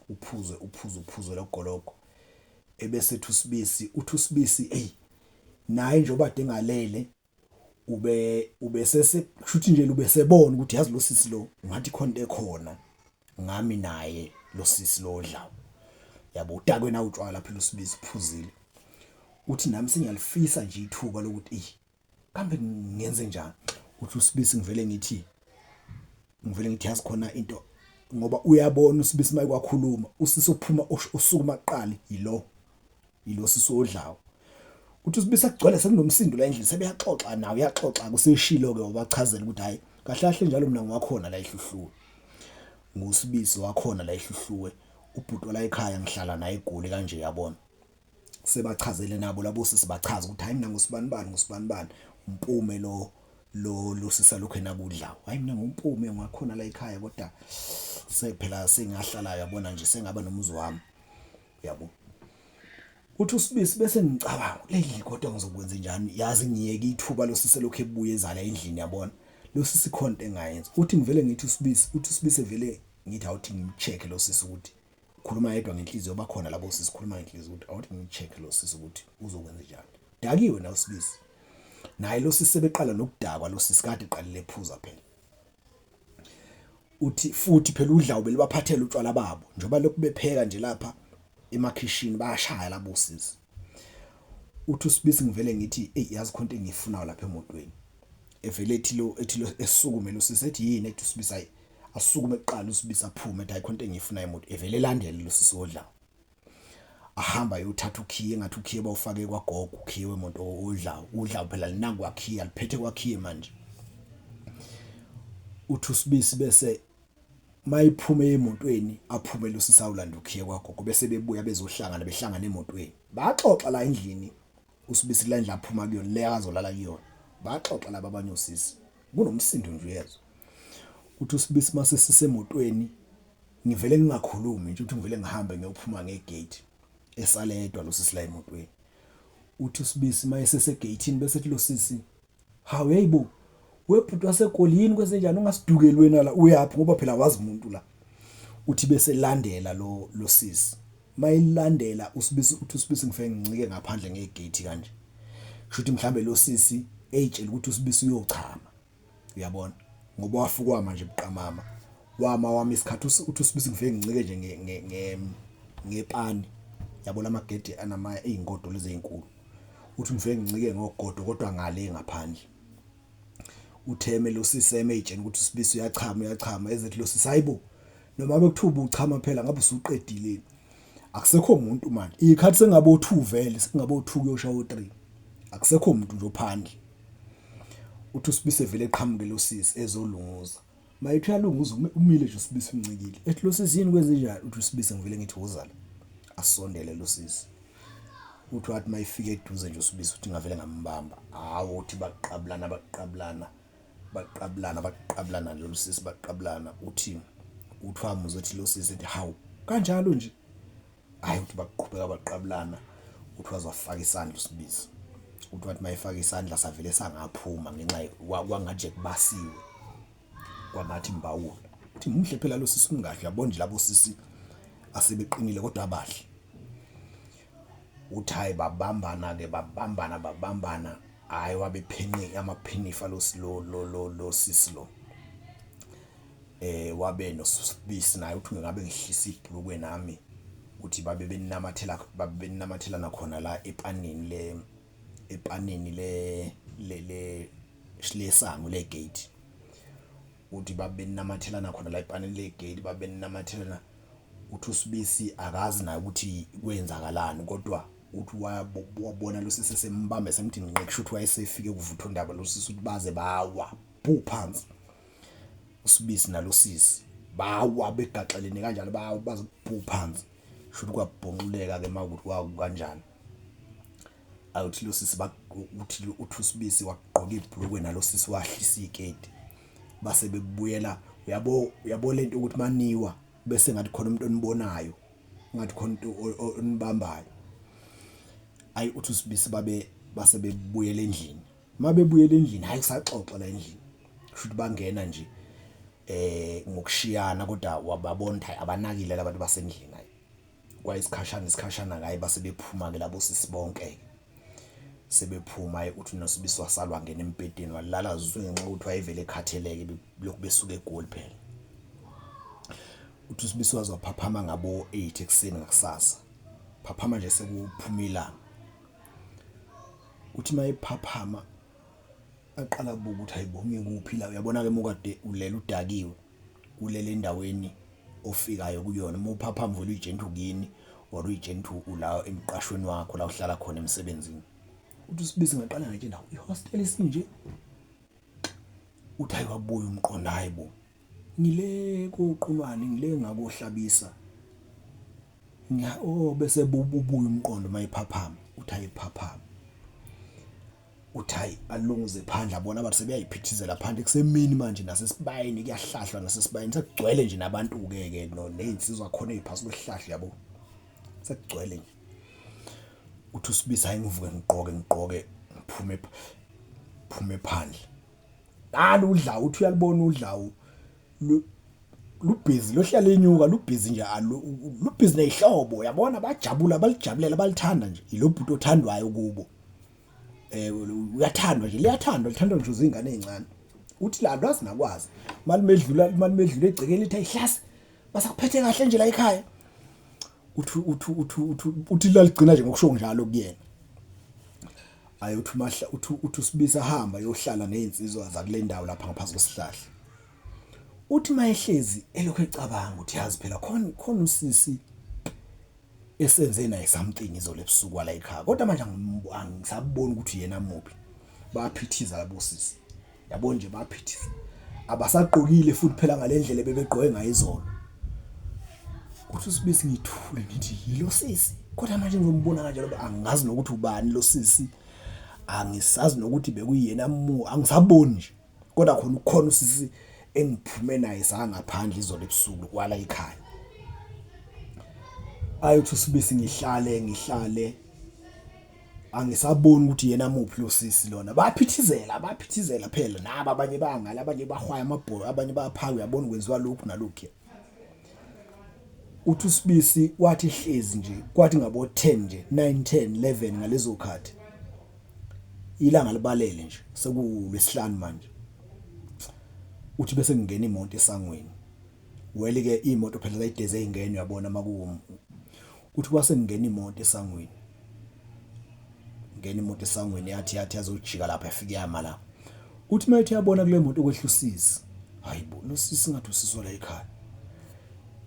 uphuze logologo ebese uthi uSibisi hey naye nje obade engalele ubesese kushuthi nje ubesebona ukuthi yazi lo sisi lo ngathi khonto ekhona ngami naye lo sisi lo odlawo yabo utakwe na utshwala phela uSibisi phuzile uthi nami sengiyalifisa nje ithuba lokuthi kambe ngenze njani uthi uSibisi ngivele ngithi yazi khona into ngoba uyabona uSibisi mayikwakhuluma usisi ophuma usukuma kuqala yilo sisi odlawo uthi uSibisi akugcwele sekunomsindo la endlini sebeyaxoxa nawe uyaxoxa kuseshilo ke wabachazela ukuthi hayi kahle kahle njalo mina ngiwakhona la ehluhluwe nguSibisi wakhona la ehluhluwe ubhuti la ekhaya ngihlala naye eGoli kanje yabona sebachazele nabo labo sisi bachaza ukuthi hayi mina ngusibani umpume lo sisa lokho enakudlawo hayi mina ngumpume ngakhona la ekhaya kodwa sephela sengahlala yabona nje sengaba nomuzi wami yabo uthi uSibisi bese ngicabanga leli kodwa ngizokwenza njani yazi ngiyeke ithuba lo sisi lokho ebuye ezala endlini yabona lo sisi khonto engayenza uthi ngivele ngithi uSibisi vele ngithi awuthi ngimcheck lo sisi ukuthi ukhuluma yedwa ngenhliziyo bakhona labo sisi khuluma ngenhliziyo ukuthi awuthi ngimcheck lo sisi ukuthi uzokwenza njani dakiwe na uSibisi naye lo sisi sebeqala nokudakwa lo sisi kade eqalile ephuza phela uthi futhi phela udlawo belibaphathela utshwala babo njoba lokhu bepheka nje lapha emakhishini bayashaya labo sisi uthi uSibisi ngivele ngithi yazi khonto engiyifunayo lapha emotweni evele ethi lo esukume lo sisi ethi yini ethi uSibisi hayi asukume eqala uSibisi aphume ethi hayi khonto engiyifuna emoto evele landele lo sisi odlawo ahamba yothatha ukhiye ngathi ukhiye bawufake kwagogo ukhiye wemoto udlawo phela linangu wakhiye aliphethe kwakhiye manje uthi uSibisi bese mayiphume emotweni aphume lo sisi awulanda ukhiye kwagogo bese bebuya behlangana emotweni baxoxa la endlini uSibisi la endla aphuma kuyona le akazolala kuyona baxoxa laba abanye usisi kunomsindo nje uyezwa uthi uSibisi mase sisemotweni ngivele ngingakhulumi nje uthi ngivele ngihambe ngiyophuma ngegate esaledwa lo sisi la emotweni uthi uSibisi mayesese gateini bese ethi lo sisi hawu yayibo webhuti waseGolini kwesenjani ungasidukeli wena la uyapi ngoba phela wazi umuntu la uthi bese landela lo sisi mayilandela uSibisi uthi uSibisi ngifike ngincike ngaphandle ngegate kanje kushuthi mhlambe lo sisi eyitshela ukuthi uSibisi uyochama uyabona ngoba wafukwa manje buqamama wami isikhathi uthi uSibisi ngifike ngincike nje ngepani yabona amagede anama eingodo lezi ezinkulu uthi ngifike ngincike ngogodo kodwa ngale ngaphandle utheme lo siseme eyitshela ukuthi uSibisi uyachama ezethi lo sisi hayibo noma bekuthuba uchama phela ngabe usuqedile akusekho umuntu manje ikhathi sengabe u2 vele sengabe u2 kuyosha u3 akusekho umuntu nje ophandle uthi uSibisi vele eqhamuke lo sisi ezolunguza mayithi yalunguza umile nje uSibisi umncikile ethi lo sisi yini kwenze njani uthi uSibisi ngivele ngithi uzala asondele lo sisi uthi wathi mayifike eduze nje uSibisi uthi ngavele ngambamba hawo uthi baqablana lo sisi baqablana uthi wamuzwe ethi lo sisi ethi hawu kanjalo nje hayi uthi baqhubeka baqablana uthi wazafaka isandla uSibisi uthi wathi mayifaka isandla savele sangaphuma ngenxa kwangaje kubasiwe kwangathi mbawula uthi muhle phela lo sisi ungahle yabona nje labo sisi asebeqinile kodwa abahle uthi hayi babambana hayi wabephenye amaphinifa lo sisi lo wabe noSibisi naye uthi ngabe ngihlisa ibhlukwe nami uthi babe benamathela nakhona la epanini lesango legate uthi babe benamathela nakhona la epanini legate babe benamathela uthi uSibisi akazi naye ukuthi kwenzakalani kodwa uthi wabona lo sisi sembambe semthi ngiqeqisha uthi wayesefike kuvutho ndaba lo sisi uthi baze bawa phansi uSibisi nalo sisi bawa begaxelene kanjalo baze phansi shuthi kwabhonquleka ke makuthi kanjani awuthi lo sisi uthi uSibisi waqoqa ibhlukwe nalo sisi wahlisa igate base bebuyela uyabo lento ukuthi maniwa bese ngathi khona umuntu onibonayo ngathi khona umuntu onibambayo ayi uthi uSibisi base bebuyela endlini mabebuyela endlini hayi kusaxoxa la endlini shuthi bangena nje ngokushiyana kodwa wababona ukuthi abanakile labantu basendlini hayi kwayisikhashana ngaye base bephuma ke labo sisi bonke sebephuma uthi noSibisi wasalwa ngene empedeni walala zizwe ngenxa ukuthi wayevele ekhatheleke lokhu besuka eGoli phela uthi uSibisi wazophaphama ngabo 8 ekseni ngakusasa phaphama nje sekuphumila uthi mayephaphama aqala buka ukuthi hayibo ngikuphi la uyabona ke mokade ulela udakiwe ulele endaweni ofikayo kuyona mophaphama vele uyijentu kini or uyijentu ula emqashweni wakho la uhlala khona emsebenzini uthi uSibisi ngaqala nje ndawo ihostel isinje uthi ayiwabuya umqondo hayibo ngile koqulwane ngile ngakohlabisa bese bubuya umqondo mayiphaphama uthi ayiphaphama uthi alunguze phandle abona abantu sebeyayiphithizela phandle kusemini manje nasesibayeni kuyahlahlwa nasesibayeni sekugcwele nje nabantu ke nezinsizwa khona eziphasi kwehlahla yabo sekugcwele nje uthi uSibisi hayi ngivuke ngiqoke ngiphume phandle nalo udlawu uthi uyalibona udlawu lubhizi lohlala enyuka lubhizi nje lubhizi nezihlobo yabona bajabula balijabulela balithanda nje ilobhuti othandwayo kubo uyathandwa nje liyathandwa lithandwa nje izingane ezincane uthi la lwazi nakwazi malimedlula egcekeni lithi ayihlasi basakuphethe kahle nje la ekhaya uthi laligcina nje ngokusho njalo kuyena ayi uthi mahla uthi uSibisi ahamba yohlala nezinsizwa zakule ndawo lapha ngaphansi kwesihlahla uthi mayehlezi elokho ecabanga ukuthi yazi phela khona usisi esenze naye something izolo ebusuku la ekhaya kodwa manje angisaboni ukuthi yena muphi baphithiza labo sisi yabo nje baphithiza abasaqokile futhi phela ngalendlela bebeqoke ngayo izolo uthi uSibisi ngithule ngithi yilo sisi kodwa manje ngizombona kanjalo angazi nokuthi ubani lo sisi angisazi nokuthi bekuyena angisaboni nje kodwa khona usisi engiphume naye sangaphandle izolo ebusuku kwala ekhaya ayi uthi uSibisi ngihlale angisaboni ukuthi yena muphi lo sisi lona baphithizela phela naba abanye bangala abanye bahwaya amabhola abanye bayaphaka uyabona kwenziwa lokhu nalokhu uthi uSibisi wathi hlezi nje kwathi ngabo 10 nje 9 10 11 ngalezo khathi ilanga libalele nje sekulwesihlanu manje uthi bese ngingena imoto esangweni wele ke imoto phela zayideze ingene uyabona makuwo uthi kwase ngingena imoto esangweni ngene imoto esangweni yathi azojika lapha afike yama la uthi mayithi yabona kule moto okwehla usisi hayibo lo sisi ngathi usizwa la ekhaya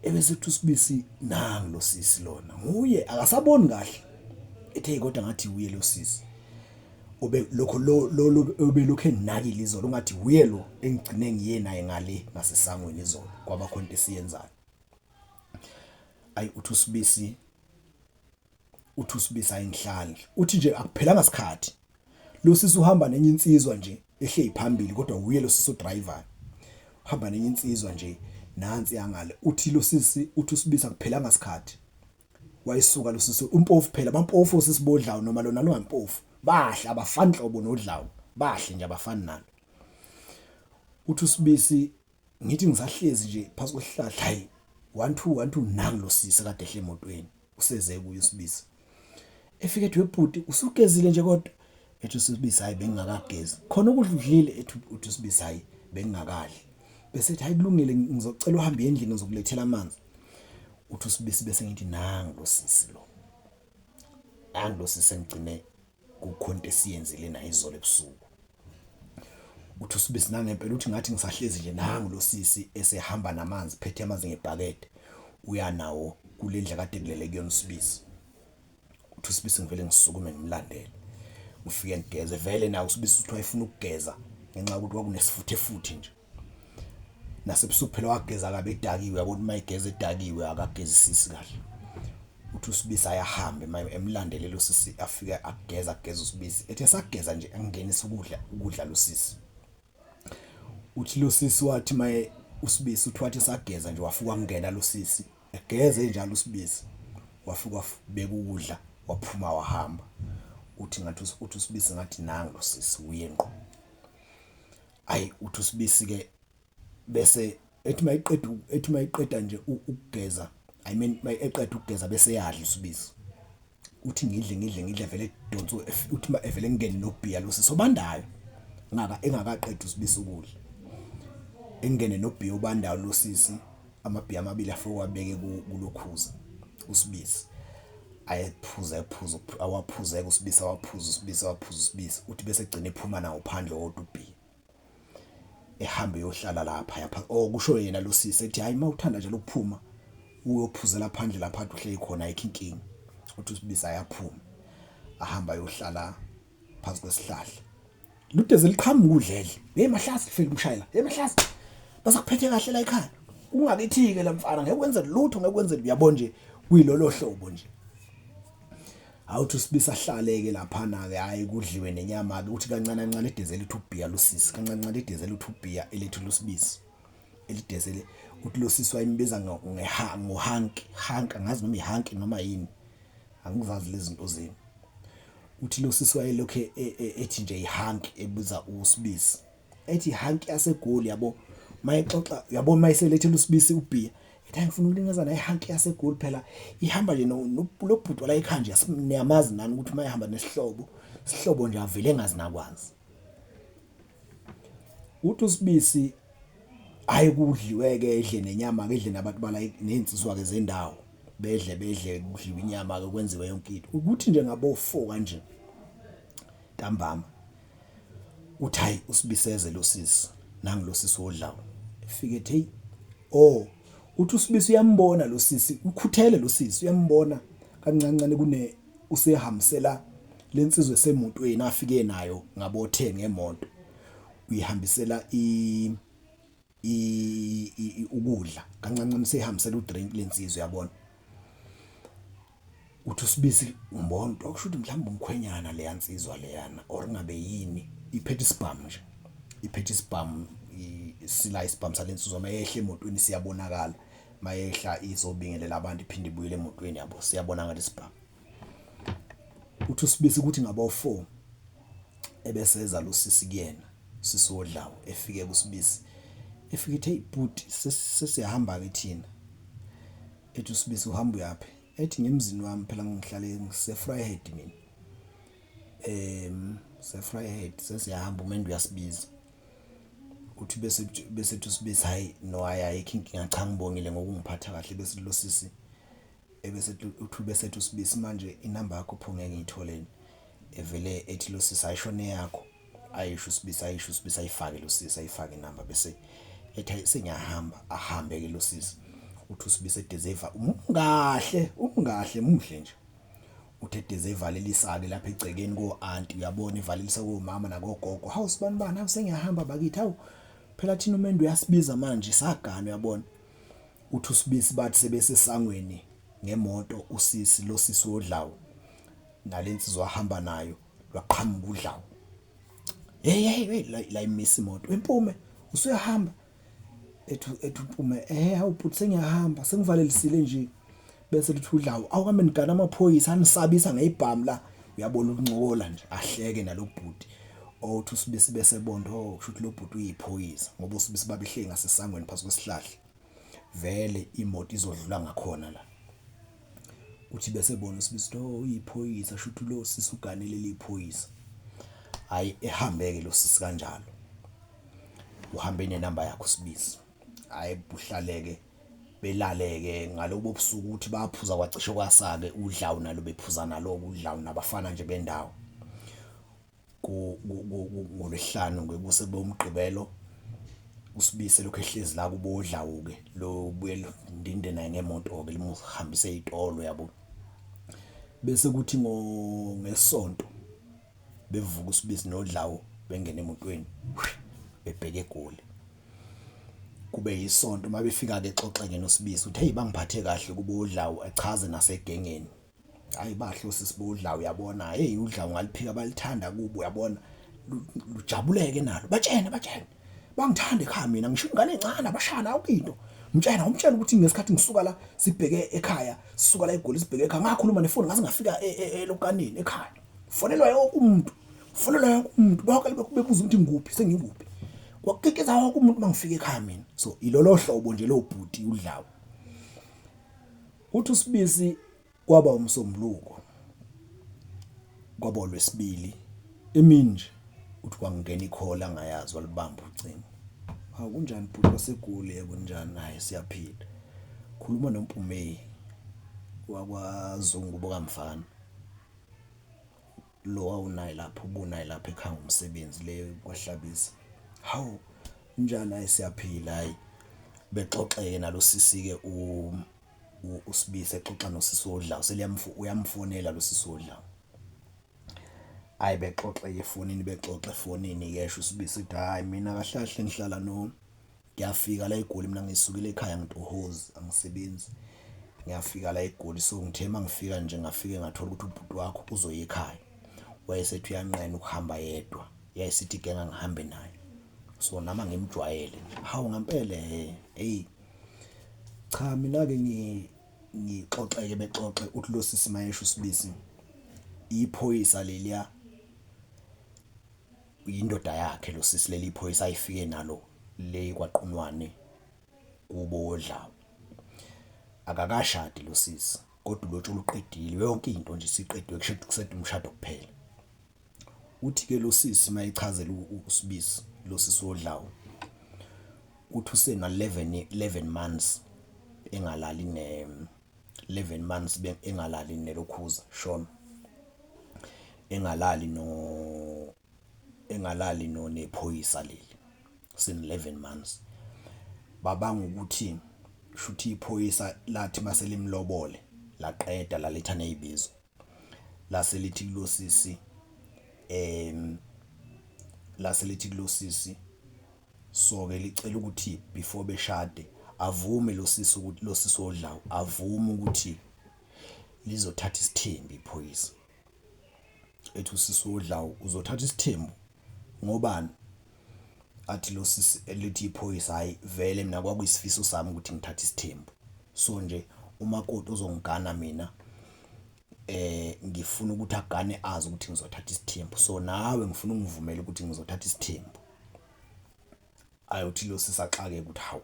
ebese uthi uSibisi nangu lo sisi lona nguye akasaboni kahle ethe kodwa ngathi uye lo sisi obe lokho lo obelokho enakile izolo ngathi uye lo engigcine ngiye naye ngale ngasesangweni izolo kwaba khonto esiyenzayo ayi uthi uSibisi ayinhlali uthi nje akuphelanga isikhathi lo sisi uhamba nenye insizwa nje ehle iphambili kodwa uye lo sisi udriver uhamba nenye insizwa nje nansi yangale uthi lo sisi uthi uSibisi akuphelanga isikhathi wayisuka lo sisi umpofu phela bampofu sisibodlawo noma lona lo ngampofu bahle abafani hlobo nodlawo bahle nje abafani nalo uthi uSibisi ngithi ngisahlezi nje phansi kwesihlahla hayi 1 2 nangu lo sisi kade ehle emotweni useze kuye uSibisi efike ethi webhuti usugezile nje kodwa ethi uSibisi hayi bengingakagezi khona ukudla udlile ethi uthi uSibisi hayi bengingakadli bese ethi hayi kulungile ngizocela uhambe endlini ngizokulethela amanzi uthi uSibisi bese ngithi nangu lo sisi lo nangu lo sisi engigcine kukhonto esiyenzile na izolo ebusuku uthi uSibisi nangempela uthi ngathi ngisahlezi nje nangu lo sisi esehamba namanzi phethe amanzi ngebhakede uyanawo kulendla kade kulele kuyona uSibisi uthi uSibisi ngivele ngisukume ngimlandele ufike ngigeze vele nawo uSibisi uthi wayefuna ukugeza ngenxa ukuthi kwakunesifuthe futhi nje nasebusuku phela wageza kabe edakiwe yabona mayigeza edakiwe akagezisisi kahle uthi uSibisi ayahambe emlandele lo sisi afike ageza uSibisi ethe sageza nje angenisa ukudla lo sisi uthi lo sisi wathi maye uSibisi uthi wathi sageza nje wafuka ngena lo sisi egeze njalo uSibisi wafuka beka ukudla waphuma wahamba uthi ngathi uthi uSibisi ngathi nangu lo sisi uye ngqo ayi uthi uSibisi ke bese ethi mayiqeda nje ukugeza I mean mayeqeda ukugeza bese yadla uSibisi uthi ngidle vele donso uthi evele ngene nobhiya lo sisi obandayo engakaqeda uSibisi ukudla engene nobhiya obandayo lo sisi amabhiya amabili afike wabeke kulokhuza uSibisi ayephuza awaphuza uSibisi awaphuza uSibisi uthi bese egcina ephuma nawo phandle wodwa ubhiya ehambe yohlala lapha kusho yena lo sisi ethi hayi mawuthanda nje lokuphuma uyophuzela phandle lapha uhleli khona ayikho inkingi uthi uSibisi ayaphuma ahamba yohlala phansi kwesihlahla ludeze liqhamuka udledle Mahlasi lifike umshayela Mahlasi basakuphethe kahle la ekhaya ungakithike la mfana ngeke kwenze lutho ngeke kwenze uyabona nje kuyilolo hlobo nje awuthi uSibisi ahlaleke lapha na ke hayi kudliwe nenyama ke uthi kancane edezela uthubhiya lo sisi kancane edezela uthubhiya elethu lo Sibisi elidezele uthi lo sisi wayimbiza ngohanki angazi noma ihanki noma yini angizazi lezi zinto zeni uthi lo sisi wayelokhe ethi nje ihanki ebuza uSibisi ethi ihanki yasegoli yabo mayixoxa yabo mayiselethela uSibisi ubhiya ethi ngifuna ukulingaza na ihanki yasegoli phela ihamba nje lobhuti la ekhaya nje niyamazi nani ukuthi mayihamba nesihlobo nje avele engazi nakwazi uthi uSibisi hayi kudliwe ke edle nenyama ke edle nabantu bala nezinsizwa ke zendawo bedle kudliwa inyama ke kwenziwe yonke into ukuthi nje ngabo 4 kanje ntambama uthi hayi uSibiseze lo sisi nangu lo sisi wodlawo efike ethi hey uthi uSibisi uyambona lo sisi ukhuthele lo sisi uyambona kancancane kune usehambisela lensizwe semotweni afike nayo ngabo 10 ngemoto uyihambisela ukudla kancancane sehambisela udrink lensizwe yabona uthi uSibisi umbona okusho ukuthi mhlawumbe umkhwenyana le yansizwa leyana or ngabe yini iphethe isibhamu nje iphethe isibhamu sila isibhamu salensizwa mayehle emotweni siyabonakala mayehla izobingelela abantu iphinde ibuyele emotweni yabo siyabona ngale sibhamu uthi uSibisi ukuthi ngabo4 ebeseza lo sisi kuyena sisi wodlawo efike kuSibisi efike ethe ibhuti sesiyahamba ke thina ethi uSibisi uhamba uyapi ethi ngemzini wami phela ngihlale ngisefryhead mina sefryhead sesiyahamba umendo uyasibiza uthi bese uSibisi hayi no ayayikho inkinga cha ngibongile ngokungiphatha kahle bese lo sisi ebese uthi bese uSibisi manje inamba yakho pho ngeke ngiyitholeni evele ethi lo sisi ayishone yakho ayisho uSibisi ayifake lo sisi ayifake inamba bese ethi sengiyahamba ahambe ke lo sisi uthi uSibisi edeserve umngahle muhle nje uthi edeserve valelisake lapha egcekeni ko aunty uyabona ivalelisa ko mama nakogogo hawu sibani hawu sengiyahamba bakithi hawu phela thina umendo uyasibiza manje sagana uyabona uthi uSibisi bathi sebese sangweni ngemoto usisi lo sisi wodlawo nalensizwa ahamba nayo lwaqhamuka udlawo hey la imisi imoto empume usuyahamba ethu uphume awuphuthe sengiyahamba sengivalelisile nje bese lithi udlawo awukame nigana amaphoyisa anisabisa ngeyibhamu la uyabona ukuncokola nje ahleke nalobhuti othi uSibisi bese bondo kusho ukuthi lobhuti uyiphoyisa ngoba uSibisi babehleli ngasesangweni phansi kwesihlahla vele imoto izodlula ngakhona la uthi bese bona uSibisi uyiphoyisa kusho ukuthi lo sisi uganele liphoyisa hayi ehambeke lo sisi kanjalo uhambe nenamba yakho uSibisi hayi buhlaleke belaleke ngalobo busuku ukuthi baphuza kwacishe kwasake udlawu nalo bephuza nalo udlawu nabafana nje bendawo ngolesihlanu ngekuse bomgqibelo uSibisi lokho ehlezi la kubodlawu ke lo buye ndinde naye ngemoto ke limuhambise izitolo yabo bese kuthi ngesonto bevuka uSibisi nodlawu bengena emotweni bebheke eGoli kube yisonto mabefika ke exoxeke noSibisi uthi hey bangiphathe kahle kubodlawu achaze nasegengeni hayi bahle sisibodlawu uyabona hey udlawu ngaliphika balithanda kubo uyabona lujabuleke nalo batshene bangithanda ekhaya mina ngisho ingane encane abashana awukinto umtshela ukuthi ngesikhathi ngisuka la sibheke ekhaya sisuka la eGoli sibheke ekhaya ngakhuluma nefoni ngaze ngafika elokanini ekhaya fonelwa yonke umuntu bonke bebuza ukuthi ngikuphi sengikuphi kwakikeza wonke umuntu mangifika ekhaya mina so ilolo hlobo nje lo bhuti udlawu uthi uSibisi kwaba umsombuluko kwaba olwesibili emini nje uthi kwangena ikhola angayazi walibamba ucingo hawu kunjani bhuti waseGoli yebo njani hayi siyaphila khuluma noMpumei wakwaZungu bokaMfana lo awunayi lapho ubunayi lapha ekhaya umsebenzi le kwaHlabisa hawu njani hayi siyaphila hayi bexoxeke nalo sisi ke uSibisi exoxa nosisi wodlawu uyamfonela lo sisi wodlawu hayi bexoxeke efonini yesho uSibisi uthi hayi mina kahlahle ngihlala ngiyafika la eGoli mina ngisukile ekhaya ngitohozi angisebenzi ngiyafika la eGoli so ngithema ngifika nje ngafike ngathola ukuthi ubhuti wakho uzoya ekhaya wayesethi uyanqena ukuhamba yedwa yayisithi ke ngihambe naye so nama ngimjwayele hawu ngempela hey cha mina ke ngixoxeke bexoxe uthi lo sisi mayesho uSibisi iphoyisa leliya indoda yakhe lo sisi leli iphoyisa ayifike nalo le kwaQunwane kubodlawu akakashadi lo sisi kodwa ulotsholo uqedile yonke into nje siqedwe kuseda umshado kuphela uthi ke lo sisi mayichazela uSibisi lo sisi wodlawu uthi usena 11 months engalali 11 months engalali nelokhuza shona engalali nephoyisa leli sin 11 months babanga ukuthi shuthi iphoyisa lathi maselimlobole laqeda laletha nezibizo laselithi kulo sisi so ke licela ukuthi before beshade avume lo sisi ukuthi lo sisi wodlawu avume ukuthi lizothatha isithembu iphoyisa ethi usisi wodlawu uzothatha isithembu ngobani athi lo sisi elithi iphoyisa hayi vele mina kwakuyisifiso sami ukuthi ngithathe isithembu so nje umakoti uzongigana mina ngifuna ukuthi agane azi ukuthi ngizothatha isithembu, so nawe ngifuna ungivumele ukuthi ngizothatha isithembu. Ayothi lo sisaxake ukuthi hawu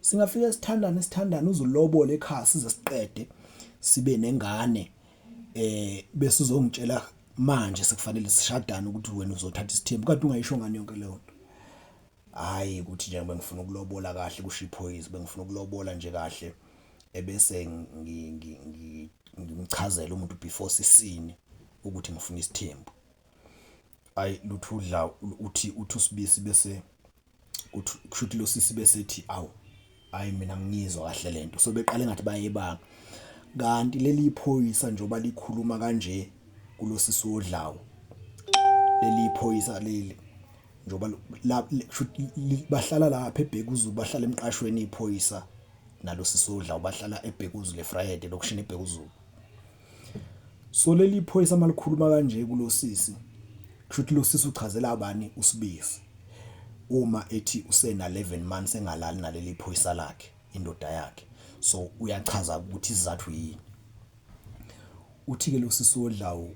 singafika isithandane uzulobole ekhaya size siqede sibe nengane bese uzongitshela manje sekufanele sishadane ukuthi wena uzothatha isithembu kanti ungayisho ngani yonke leyo nto. Hayi ukuthi nje bengifuna ukulobola kahle kusho iphoyisa, bengifuna ukulobola nje kahle ebese ngimchazela umuntu before sisini ukuthi ngifuna isithembu. Ayi lutho udla uthi uSibisi bese uthi kushuthi lo sisi bese ethi awu hayi mina ngiyizwa kahle lento, so beqale ngathi bayebanga kanti leli iphoyisa njoba likhuluma kanje kulosisi wodlawo, leli iphoyisa leli njoba bahlala lapha eBhekuzulu, bahlala emqashweni iphoyisa nalosisi wodlawo bahlala eBhekuzulu eFryhead lokushini eBhekuzulu. So leli iphoyisa malikhuluma kanje kulosisi kushuthi losisi uchazela abani uSibisi uma ethi usena 11 months engalali naleli iphoyisa lakhe indoda yakhe, so uyachaza ukuthi isizathu yini. Uthi ke losisi wodlawo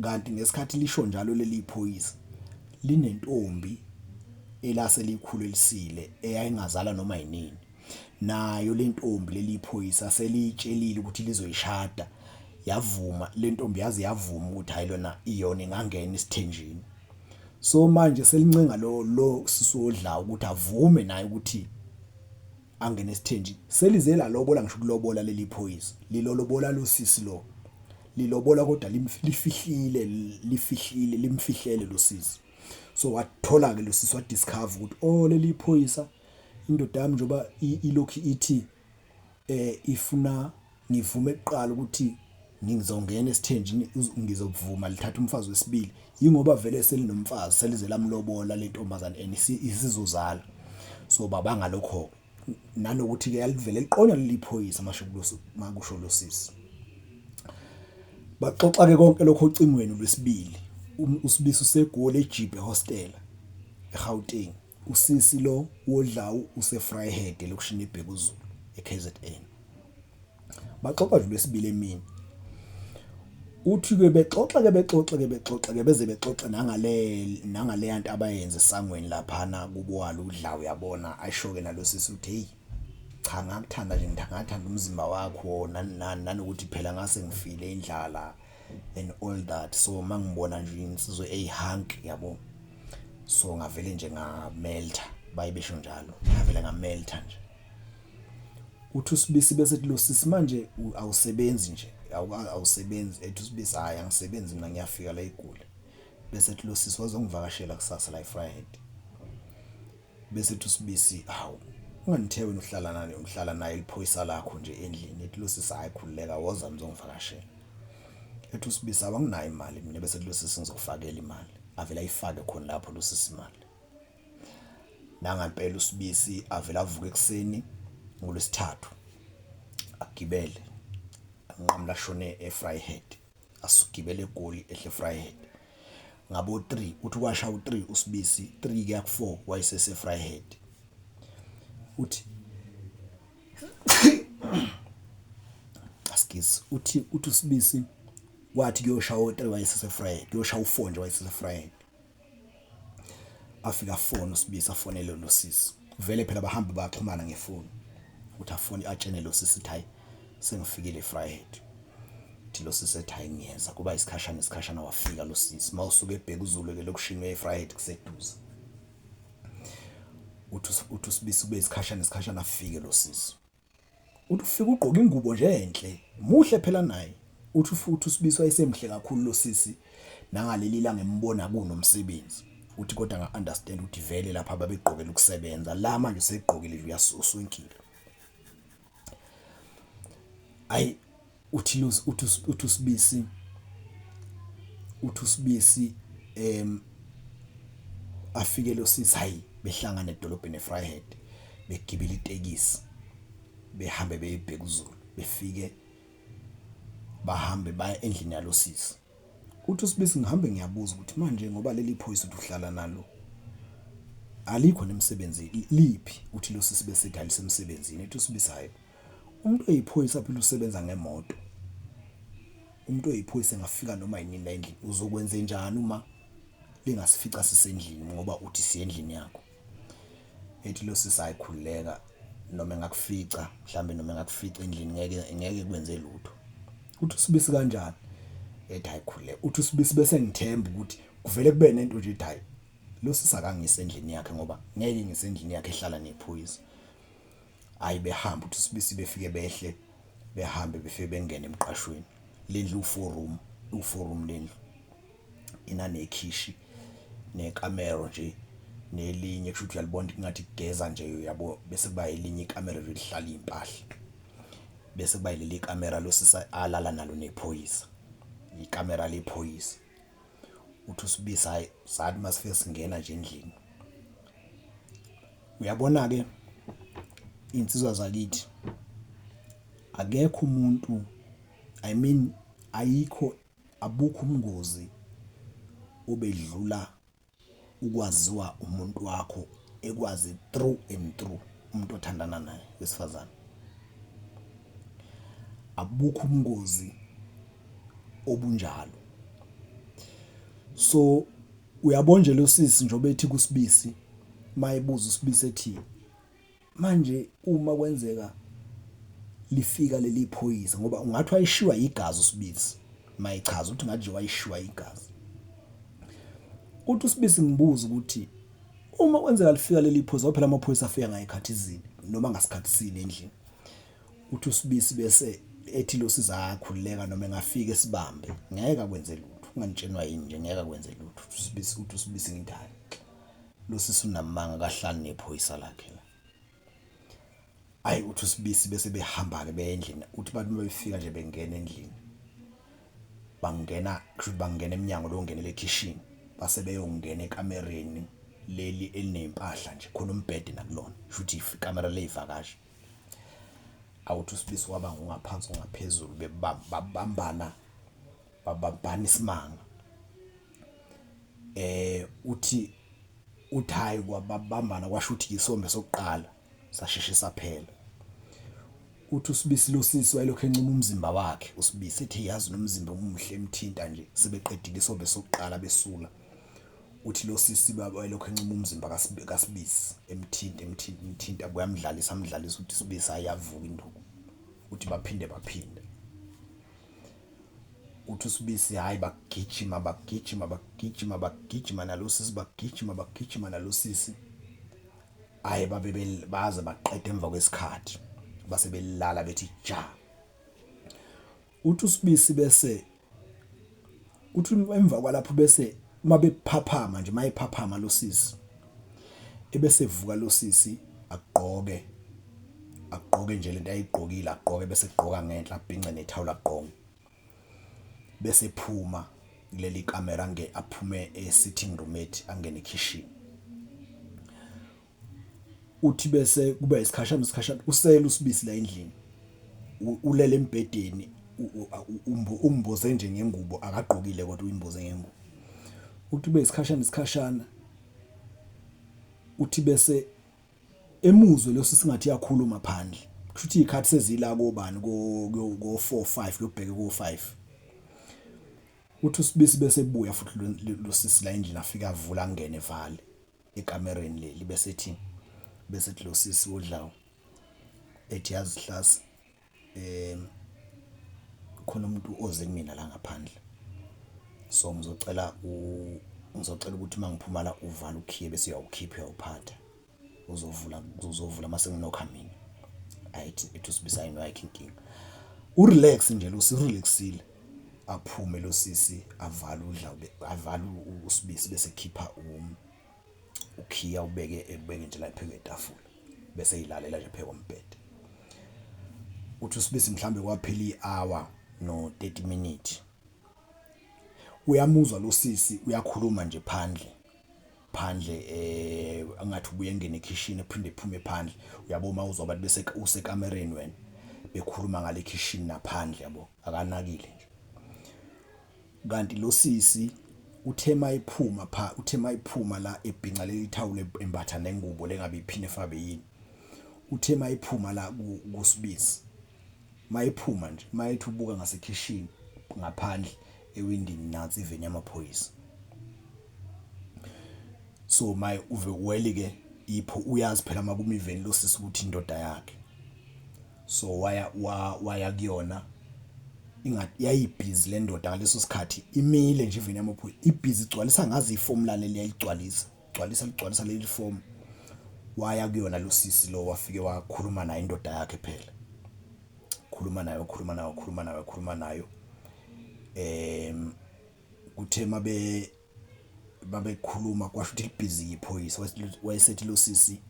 kanti ngesikhathi lisho njalo leli iphoyisa linentombi elase likhulu elisile eyayingazala noma yinini, nayo le ntombi leli iphoyisa selitshelile ukuthi lizoyishada, yavuma le ntombi yazi yavuma ukuthi hayi lona iyona ingangena isithenjini. So manje selincenga lo sisodlawo ukuthi avume naye ukuthi angene esithenjini, selize la lobola ngisho ukulobola leli iphoyisa lilolobola lo sisi lo lilobola kodwa limfihlele lo sisi. So wathola ke lo sisi wadiscover ukuthi oh leli iphoyisa indoda yami njoba ilokhu ithi ifuna ngivume eqala ukuthi ngizongena esithenjini ngizokuvuma lithatha umfazi wesibili, yingoba vele selinomfazi selize lamlobola le ntombazane isizozala. So babanga lokho nanokuthi ke yalivele liqonya leli iphoyisa makusho lo sisi. Baxoxa ke konke lokho ocingweni lwesibili. uSibisi usegoli eJibe hostel eGauteng, usisi lo wodlawo useFryhead lokushini eBhekuzulu eKZN. Baxoxa nje lwesibili emini. Uthi ke bexoxa beze bexoxa nangale yanto abayenze esangweni laphana kubowala udlawo yabona ayishoke nalosisi uthi hey cha ngakuthanda nje ngithanda umzimba wakho nanokuthi phela ngase ngifile indlala and all that, so mangibona nje insizwe ehunk yabo, so ngavele nje ngamelta, bayibesho njalo ngavele ngamelta nje. Uthi uSibisi bese lo sisi manje awusebenzi nje awusebenzi, ethi uSibisi hayi angisebenzi mina ngiyafika la eGoli. Bese ethi lo sisi wazongivakashela kusasa la eFryhead. Bese ethi uSibisi hawu ungangithe wena uhlala naye liphoyisa lakho nje endlini, ethi lo sisi hayi khulileka woza ngizongivakashela. Ethi uSibisi awanginayo imali mina, bese ethi lo sisi ngizokufakela imali, avela ayifake khona lapho lo sisi imali. Nangampela uSibisi avela avuka ekseni ngolwesithathu agibele anqamla shone eFryhead, asugibele eGoli ehle eFryhead ngabo 3. Uthi kwasha u3 uSibisi 3 kuya ku4 wayesesefryhead. Uthi askies uthi uSibisi wathi kuyoshawa u3 wayesesefryhead, kuyoshawa u4 nje wayesesefryhead. Afika phone uSibisi afonele lo sisi, vele phela bahamba baxhumana ngefoni, uthi afoni atshene lo sisi hayi sengifikile eFryhead. Uthi lo sisi ethi ngiyeza kuba isikhashana wafika lo sisi mawusuke eBhekuzulu ke lokushini eFryhead kuseduze. Uthi uSibisi kube isikhashana afike lo sisi. Uthi ufika ugqoka ingubo nje enhle muhle phela naye. Uthi futhi uSibisi wayesemhle kakhulu lo sisi, nangaleli langa embona kunomsebenzi. Uthi kodwa nga understand ukuthi vele lapha ababegqokela ukusebenza la manje segqokile nje uyasuswenkile. Ay uthi uSibisi afike lo sisi hayi behlangana edolobheni eFryhead, begibela itekisi behambe beyeBhekuzulu, befike bahambe baya endlini yalo sisi. Uthi uSibisi ngihambe ngiyabuza ukuthi manje ngoba leli iphoyisa uthi uhlala nalo alikho nemsebenzi liphi. Uthi lo sisi bese ethi alisemsebenzini. Ethi uSibisi hayi umuntu eyiphoyisa phela usebenza ngemoto. umuntu oyiphoyisa engafika noma yinini la endlini uzokwenza njani uma lingasifica sisendlini ngoba uthi siyendlini yakho. Ethi lo sisi ayikhululeka noma engakufica mhlambe noma engakufica endlini ngeke kwenze lutho. Uthi usibisi kanjani? Ethi ayikhululeka. Uthi usibisi bese ngithemba ukuthi kuvele kube nento nje ethi hayi lo sisi akangiyisendlini yakhe ngoba ngeke ngisendlini yakhe ehlala nephoyisa. Hayi behamba uthi usibisi befike behle behambe befike bengene emqashweni. Lendlu u4 room lendlu inanekhishi nekamero nje nelinye kusho ukuthi uyalibona ngathi kugeza nje yabo bese kuba elinye ikamera lihlala impahla bese kuba leli kamera losisa alala nalo nephoyisa ikamera lephoyisa. Uthi usibisa hayi sathi masifike singena nje endlini uyabona ke insizwa zakithi akekho umuntu abukho umngozi obedlula ukwaziwa umuntu wakho ekwazi through and through umuntu othandana naye wesifazane. Abukho umngozi obunjalo. So uyabona nje lo sisi njobe ethi kusibisi mayibuza usibisi ethi manje uma kwenzeka lifika leli phoyisa ngoba ungathi wayishiwa igazi usibisi mayichaza ukuthi ngathi nje wayishiwa igazi. Uthi usibisi ngibuza ukuthi uma kwenzeka lifika leli phoyisa phela amaphoyisa afika ngayikhathi zini noma ngasikhathi sini endlini. Uthi usibisi bese ethi lo siza akhululeka noma engafika esibambe ngeke akwenze lutho unganitshenwa yini nje ngeke akwenze lutho. Uthi usibisi ngidala lo sisi unamanga kahlali nephoyisa lakhe la. Ayi uthi usibisi bese behamba ke beendlini uthi bantu befika nje bengena endlini bangena eminyango lo ngenele ekitchen base beyongena ekamereni leli elinempahla nje khona umbhede nakulona futhi ikamera leyivakashi. Awuthi usibisi waba ngaphansi ngaphezulu bebambana babambana isimanga. Uthi hayi kwabambana kwasho ukuthi isombe sokuqala sasheshe saphela. Uthi usibisi lo sisi wayelokho encima umzimba wakhe usibisi ethi yazi nomzimba omuhle emthinta nje sebeqedile isombe sokuqala besula. Uthi lo sisi baba wayelokho encima umzimba kasibisi emthinta kuyamdlalisa uthi sibisi ayavuka induku uthi baphinde. Uthi usibisi hayi bagijima nalo sisi bagijima nalo sisi hayi baze baqeda emva kwesikhathi base belala bethi ja. Uthi usibisi bese uthi emva kwalapho bese mabephaphama nje mayephaphama lo sisi ebese vuka lo sisi agqoke nje lento ayigqokile agqoke bese egqoka ngenhla abhince nethawula agqoke bese ephuma kuleli kamera aphume sitting room ethi angene kitchen. Uthi bese kuba isikhashana usela usibisi la endlini ulele embedeni umboze nje ngengubo akagqokile kodwa uyimboze ngengubo. Uthi be isikhashana uthi bese emuzwe lo sisingathi yakhuluma phandle kushuthi ikhathi sezila kobani go 4-5 kuyobheka ko5. Uthi usibisi bese ebuya futhi lo sisi la endlini afika avula angene vale ekamereni leli bese ethi lo sisi odlawo ethi yazi Hlasi khona umuntu oze kumina la ngaphandle so ngizocela ukuthi mangiphuma la uvala ukhiye bese uyawukhipha uyawuphatha uzovula mase nginokha mina. Ayithi ethi usibisi ayino yakhe inkinga urelax nje lo sisi relaxile aphume lo sisi avala usibisi bese ekhipha ukhiya ubeke nje la phezu kwetafula bese ilalela nje phezu kombhede. Uthi usibisi mhlambe kwaphela i-hour no 30 minutes uyamuzwa lo sisi uyakhuluma nje phandle angathi ubuye engene ekitchen ephinde ephume phandle uyabona uzwa abantu bese usekamereni wena bekhuluma ngale kitchen naphandle yabo akanakile nje. Kanti lo sisi uthe mayiphuma la ebhinca leli thawule embatha nengubo lengabe iphine fabe yini uthe mayiphuma la kusibisi mayiphuma nje mayithi ubuka ngasekitchen ngaphandle ewindini nansi iveni yamaphoyisa. So my uve weli ke ipho uyazi phela makuma iveni lo sisi ukuthi indoda yakhe. So waya kuyona ingathi yayibhizi le ndoda ngaleso sikhathi imile nje iveni yamaphoyisa ibhizi igcwalisa ngazi iform lale ligcwalisa leli form. Waya kuyona lo sisi lo wafike wakhuluma naye indoda yakhe phela. Khuluma nayo kuthe babekhuluma kwasho ukuthi libhizi iphoyisa wayesethi lo sisi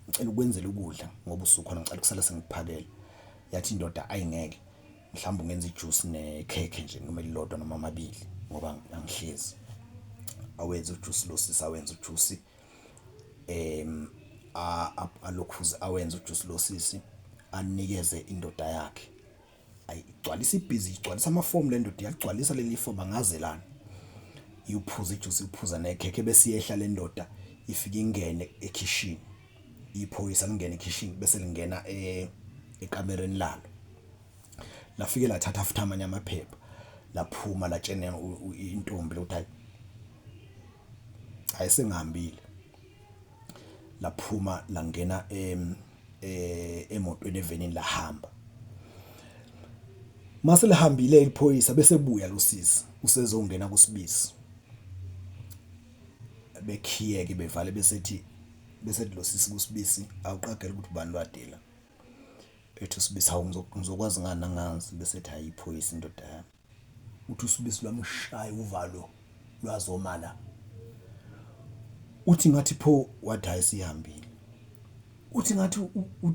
ngicela ukwenzela ukudla ngoba usukhona ngicela kusala sengiphakela. Yathi indoda ayingeke mhlawumbe ungenza ijuice nekhekhe nje noma elilodwa noma amabili ngoba angihlezi. Awenza ujuice lo sisi awenza ujuice alokhuze awenza ujuice lo sisi anikeze indoda yakhe. Ayigcwalisa ibhizi igcwalisa amaform le ndoda yagcwalisa leli form angazelana. Iyuphuza ijuice iphuza nekhekhe bese iyehla le ndoda ifike ingene ekitchen. Iphoyisa lingena ekitchen bese lingena ekamereni lalo. Lafike lathatha futhi amanye amaphepha laphuma latshena intombi ukuthi hayi sengihambile. Laphuma langena emotweni evenini lahamba. Mase lihambile iphoyisa bese buya lo sisi usezongena kuSibisi. Bekhiyeke bevale besethi lo sisi kuSibisi awuqagela ukuthi ubani lwadela. Ethi uSibisi hawu ngizokwazi ngani nangazi besethi hayi iphoyisa indoda yami. Uthi uSibisi lwamshaya uvalo lwazomala. Uthi ngathi pho wathi hayi sihambile. Uthi ngathi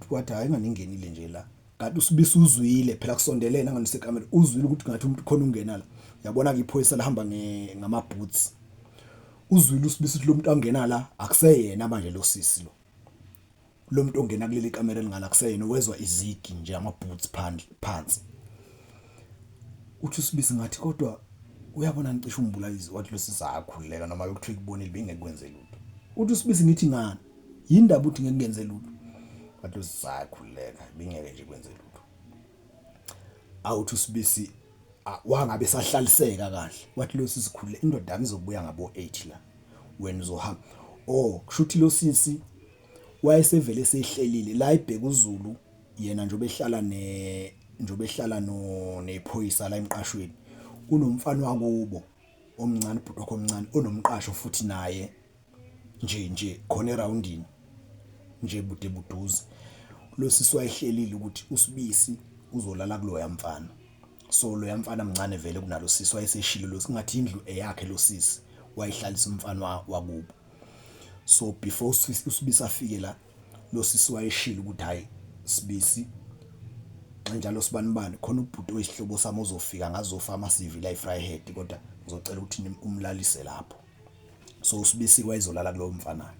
wathi hayi ngangingenile nje la. Kanti uSibisi uzwile phela kusondelene nganisekamera uzwile ukuthi ngathi umuntu khona ungena la. Yabona ke iphoyisa lahamba ngama boots. Uzwile uSibisi lo muntu angena la akuseyena manje lo sisi lo. Lo muntu ongena kuleli kamera lingala kuseyena wezwa izigi nje ama boots phansi. Uthi uSibisi ngathi kodwa uyabona ngicishe umbulalizi wathi lo sisi ayakhuleka noma bekuthiwa ikubonile bengekwenze lutho. Uthi uSibisi ngithi ngani yindaba uthi ngengenze lutho. Wathi lo sisi ayakhuleka bengeke nje kwenze lutho. Awuthi uSibisi wangabe sahlaliseka kahle. Wathi lo sisi khulile indoda yami izobuya ngabo 8 la. Wena uzohamba. Kushuthi lo sisi wayesevele sehlelile la ibheka uZulu yena njobe ehlala nephoyisa la emqashweni. Kunomfana wakubo omncane ubhuti wakhe omncane onomqasho futhi naye nje khona eroundini nje buduze. Lo sisi wayehlelile ukuthi uSibisi uzolala kulo yamfana. So lo yamfana mncane vele kunalo sisi wayeseshilo lo singathi indlu eyakhe lo sisi wayihlalisa umfana wakubo. So before uSibisi afike la lo sisi wayeshilo ukuthi hayi Sibisi njalo sibanibani khona ubhuti wesihlobo sami ozofika ngazofa ama CV la eFryhead kodwa ngizocela ukuthi umlalise lapho. So uSibisi wayezolala kulo mfana.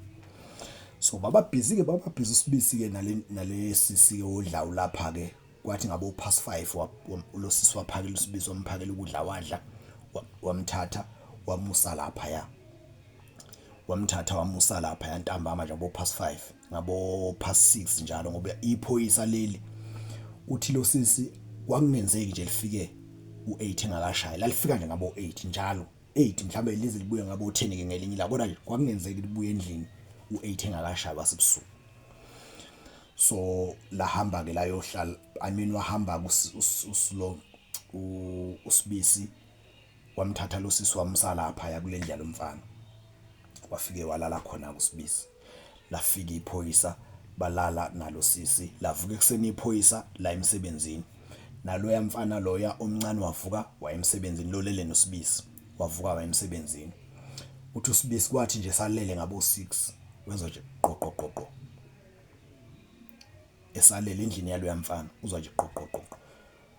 So baba busy uSibisi ke nale sisi ke odlawu lapha ke kwathi ngabo past 5 lo sisi waphakela uSibisi wamphakela ukudla wadla wamthatha wamusa lapha ya. Wamthatha wamusa lapha yantambama nje ngabo past 5 ngabo past 6 njalo ngoba iphoyisa leli uthi lo sisi kwakungenzeki nje lifike u8 engakashaya lalifika nje ngabo 8 njalo 8 mhlawumbe lize libuye ngabo 10 ke ngelinye la kodwa nje kwakungenzeki libuye endlini u8 engakashaya basebusuku. So lahamba ke la yohlala wahamba uSibisi wamthatha lo sisi wamsa lapha ya kule ndlela umfana. Wafike walala khona kuSibisi. Lafika iphoyisa balala nalo sisi lavuka ekseni iphoyisa la emsebenzini. Nalo yamfana loya omncane wavuka wayemsebenzini lo lele noSibisi wavuka wayemsebenzini. Uthi uSibisi kwathi nje salele ngabo 6 wenza nje qoqoqoqo. Esalele endlini yalo yamfana uzwa nje qoqoqoqo.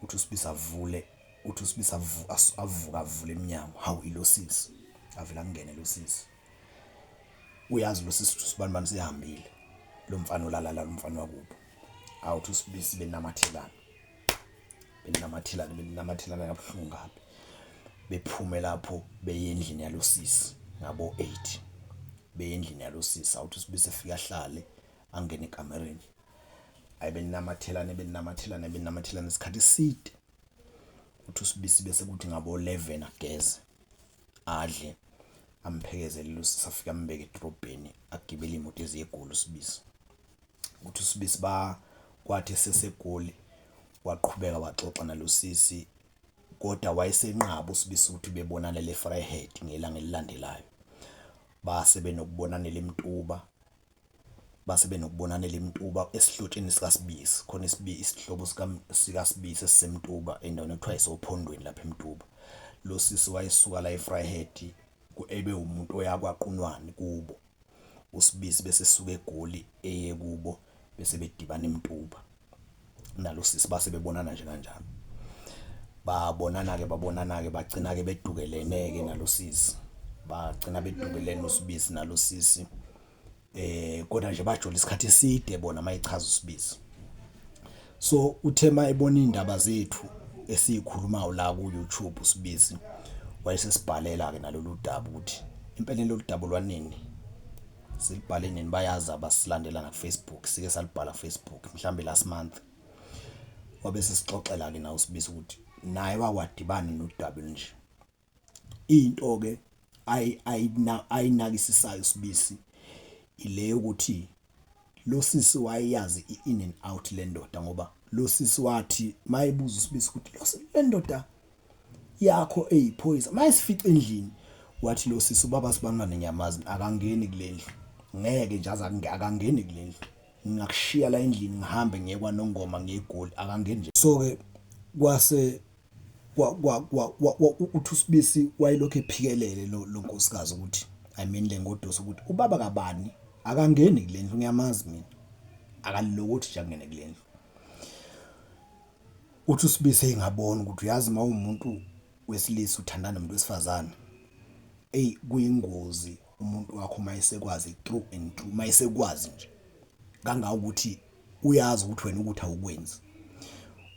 Uthi uSibisi avuka avule eminyango hawu ilo sisi avela kungene lo sisi. Uyazi lo sisi uSibani sihambile lo mfana olala la umfana wakubo. Awuthi uSibisi benamathelana kabuhlungu ngabe bephume lapho beye endlini yalo sisi ngabo 8 beye endlini yalo sisi. Awuthi uSibisi efika ahlale angene ekamereni ayibenamathelana isikhathi eside. uthi uSibisi bese kuthi ngabo 11 ageze adle amphekezele uSisi afika ambeke edrobheni agibele imoto eziyegoli uSibisi. Uthi uSibisi kwathi sesegoli waqhubeka waxoxa nalosisi kodwa wayesenqaba uSibisi ukuthi bebonana leFryhead ngelanga elilandelayo. Base benokubonanela eMtuba esihlotsheni sikaSibisi khona isihlobo sikaSibisi esiseMtuba endaweni ekuthiwa isophondweni lapha eMtuba. Lo sisi wayesuka la eFryhead ebe umuntu oyakwaqunwani kubo. uSibisi bese suka eGoli eye kubo bese bedibana eMtuba. Nalo sisi base bebonana nje kanjalo. Babonana ke bagcina ke bedukelene ke nalo sisi. Bagcina bedukelene uSibisi nalo sisi. Kodwa nje bajola isikhathi eside bona mayichaza uSibisi. So uthema ebona indaba zethu esikhulumayo la ku YouTube uSibisi wayesesibhalela ke nalolu daba ukuthi impela lolu daba lwanini silibhale nini bayazi abasilandela na Facebook sike salibhala Facebook mhlambe last month. Wabe sesixoxela ke na uSibisi ukuthi naye wawadibana nodaba nje. Into ke ayinakisisayo uSibisi ile ukuthi lo sisi wayeyazi in and out lendoda ngoba lo sisi wathi mayibuza uSibisi ukuthi le ndoda yakho eyiphoyisa mayisifica endlini wathi lo sisi ubaba sibanqane nyamazi akangeni kulendlu ngeke nje akangeni kulendlu ngingakushiya la endlini ngihambe ngiye kwaNongoma ngeGoli akangeni nje. So ke kwase uthi uSibisi wayelokho ephikelele lo nkosikazi ukuthi le ngodoso ukuthi ubaba kabani akangeni kulendlu ngiyamazi mina akalilokuthi nje angene kulendlu. Uthi uSibisi engabona ukuthi uyazi umuntu wesilisa uthandana nomuntu wesifazane kuyingozi umuntu wakho mayisekwazi through and through mayisekwazi nje kanga ukuthi uyazi ukuthi wena ukuthi awukwenzi.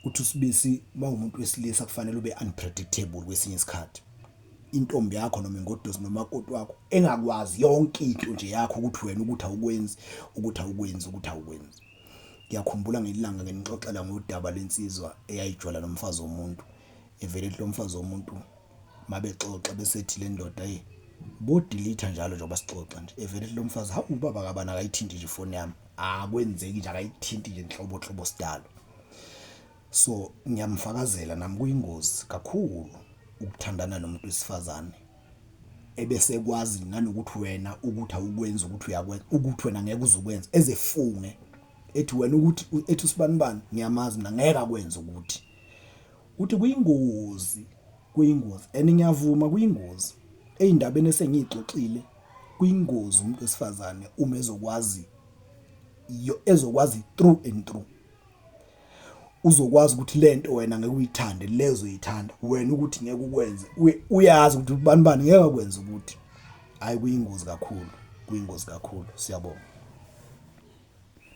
Uthi uSibisi umuntu wesilisa kufanele ube unpredictable kwesinye isikhathi. Intombi yakho noma ingodosi noma umakoti wakho engakwazi yonke into nje yakho ukuthi wena ukuthi awukwenzi. Ngiyakhumbula ngelanga ngenixoxela ngodaba lensizwa eyayijwala nomfazi womuntu evele lo mfazi womuntu mabexoxa besethi le ndoda bo delete njalo njengoba sixoxa nje evele lo mfazi ubaba kabana akayithinti nje ifoni yami akwenzeki nje akayithinti nje inhlobo sidalo. So ngiyamfakazela nami kuyingozi kakhulu ukuthandana nomuntu wesifazane ebese kwazi nanokuthi wena ukuthi awukwenzi ukuthi uyakwenza ukuthi wena ngeke uzukwenza ezefunge ethi wena ukuthi ethi usibanibani ngiyamazi mina ngeke akwenza ukuthi kuyingozi ngiyavuma kuyingozi eindabeni esengixoxile kuyingozi umuntu wesifazane uma ezokwazi through and through uzokwazi ukuthi lento wena ngeke uyithande lezo uyithanda wena ukuthi ngeke ukwenze uyazi ukuthi ubanibani ngeke akwenza ukuthi hayi kuyingozi kakhulu siyabonga.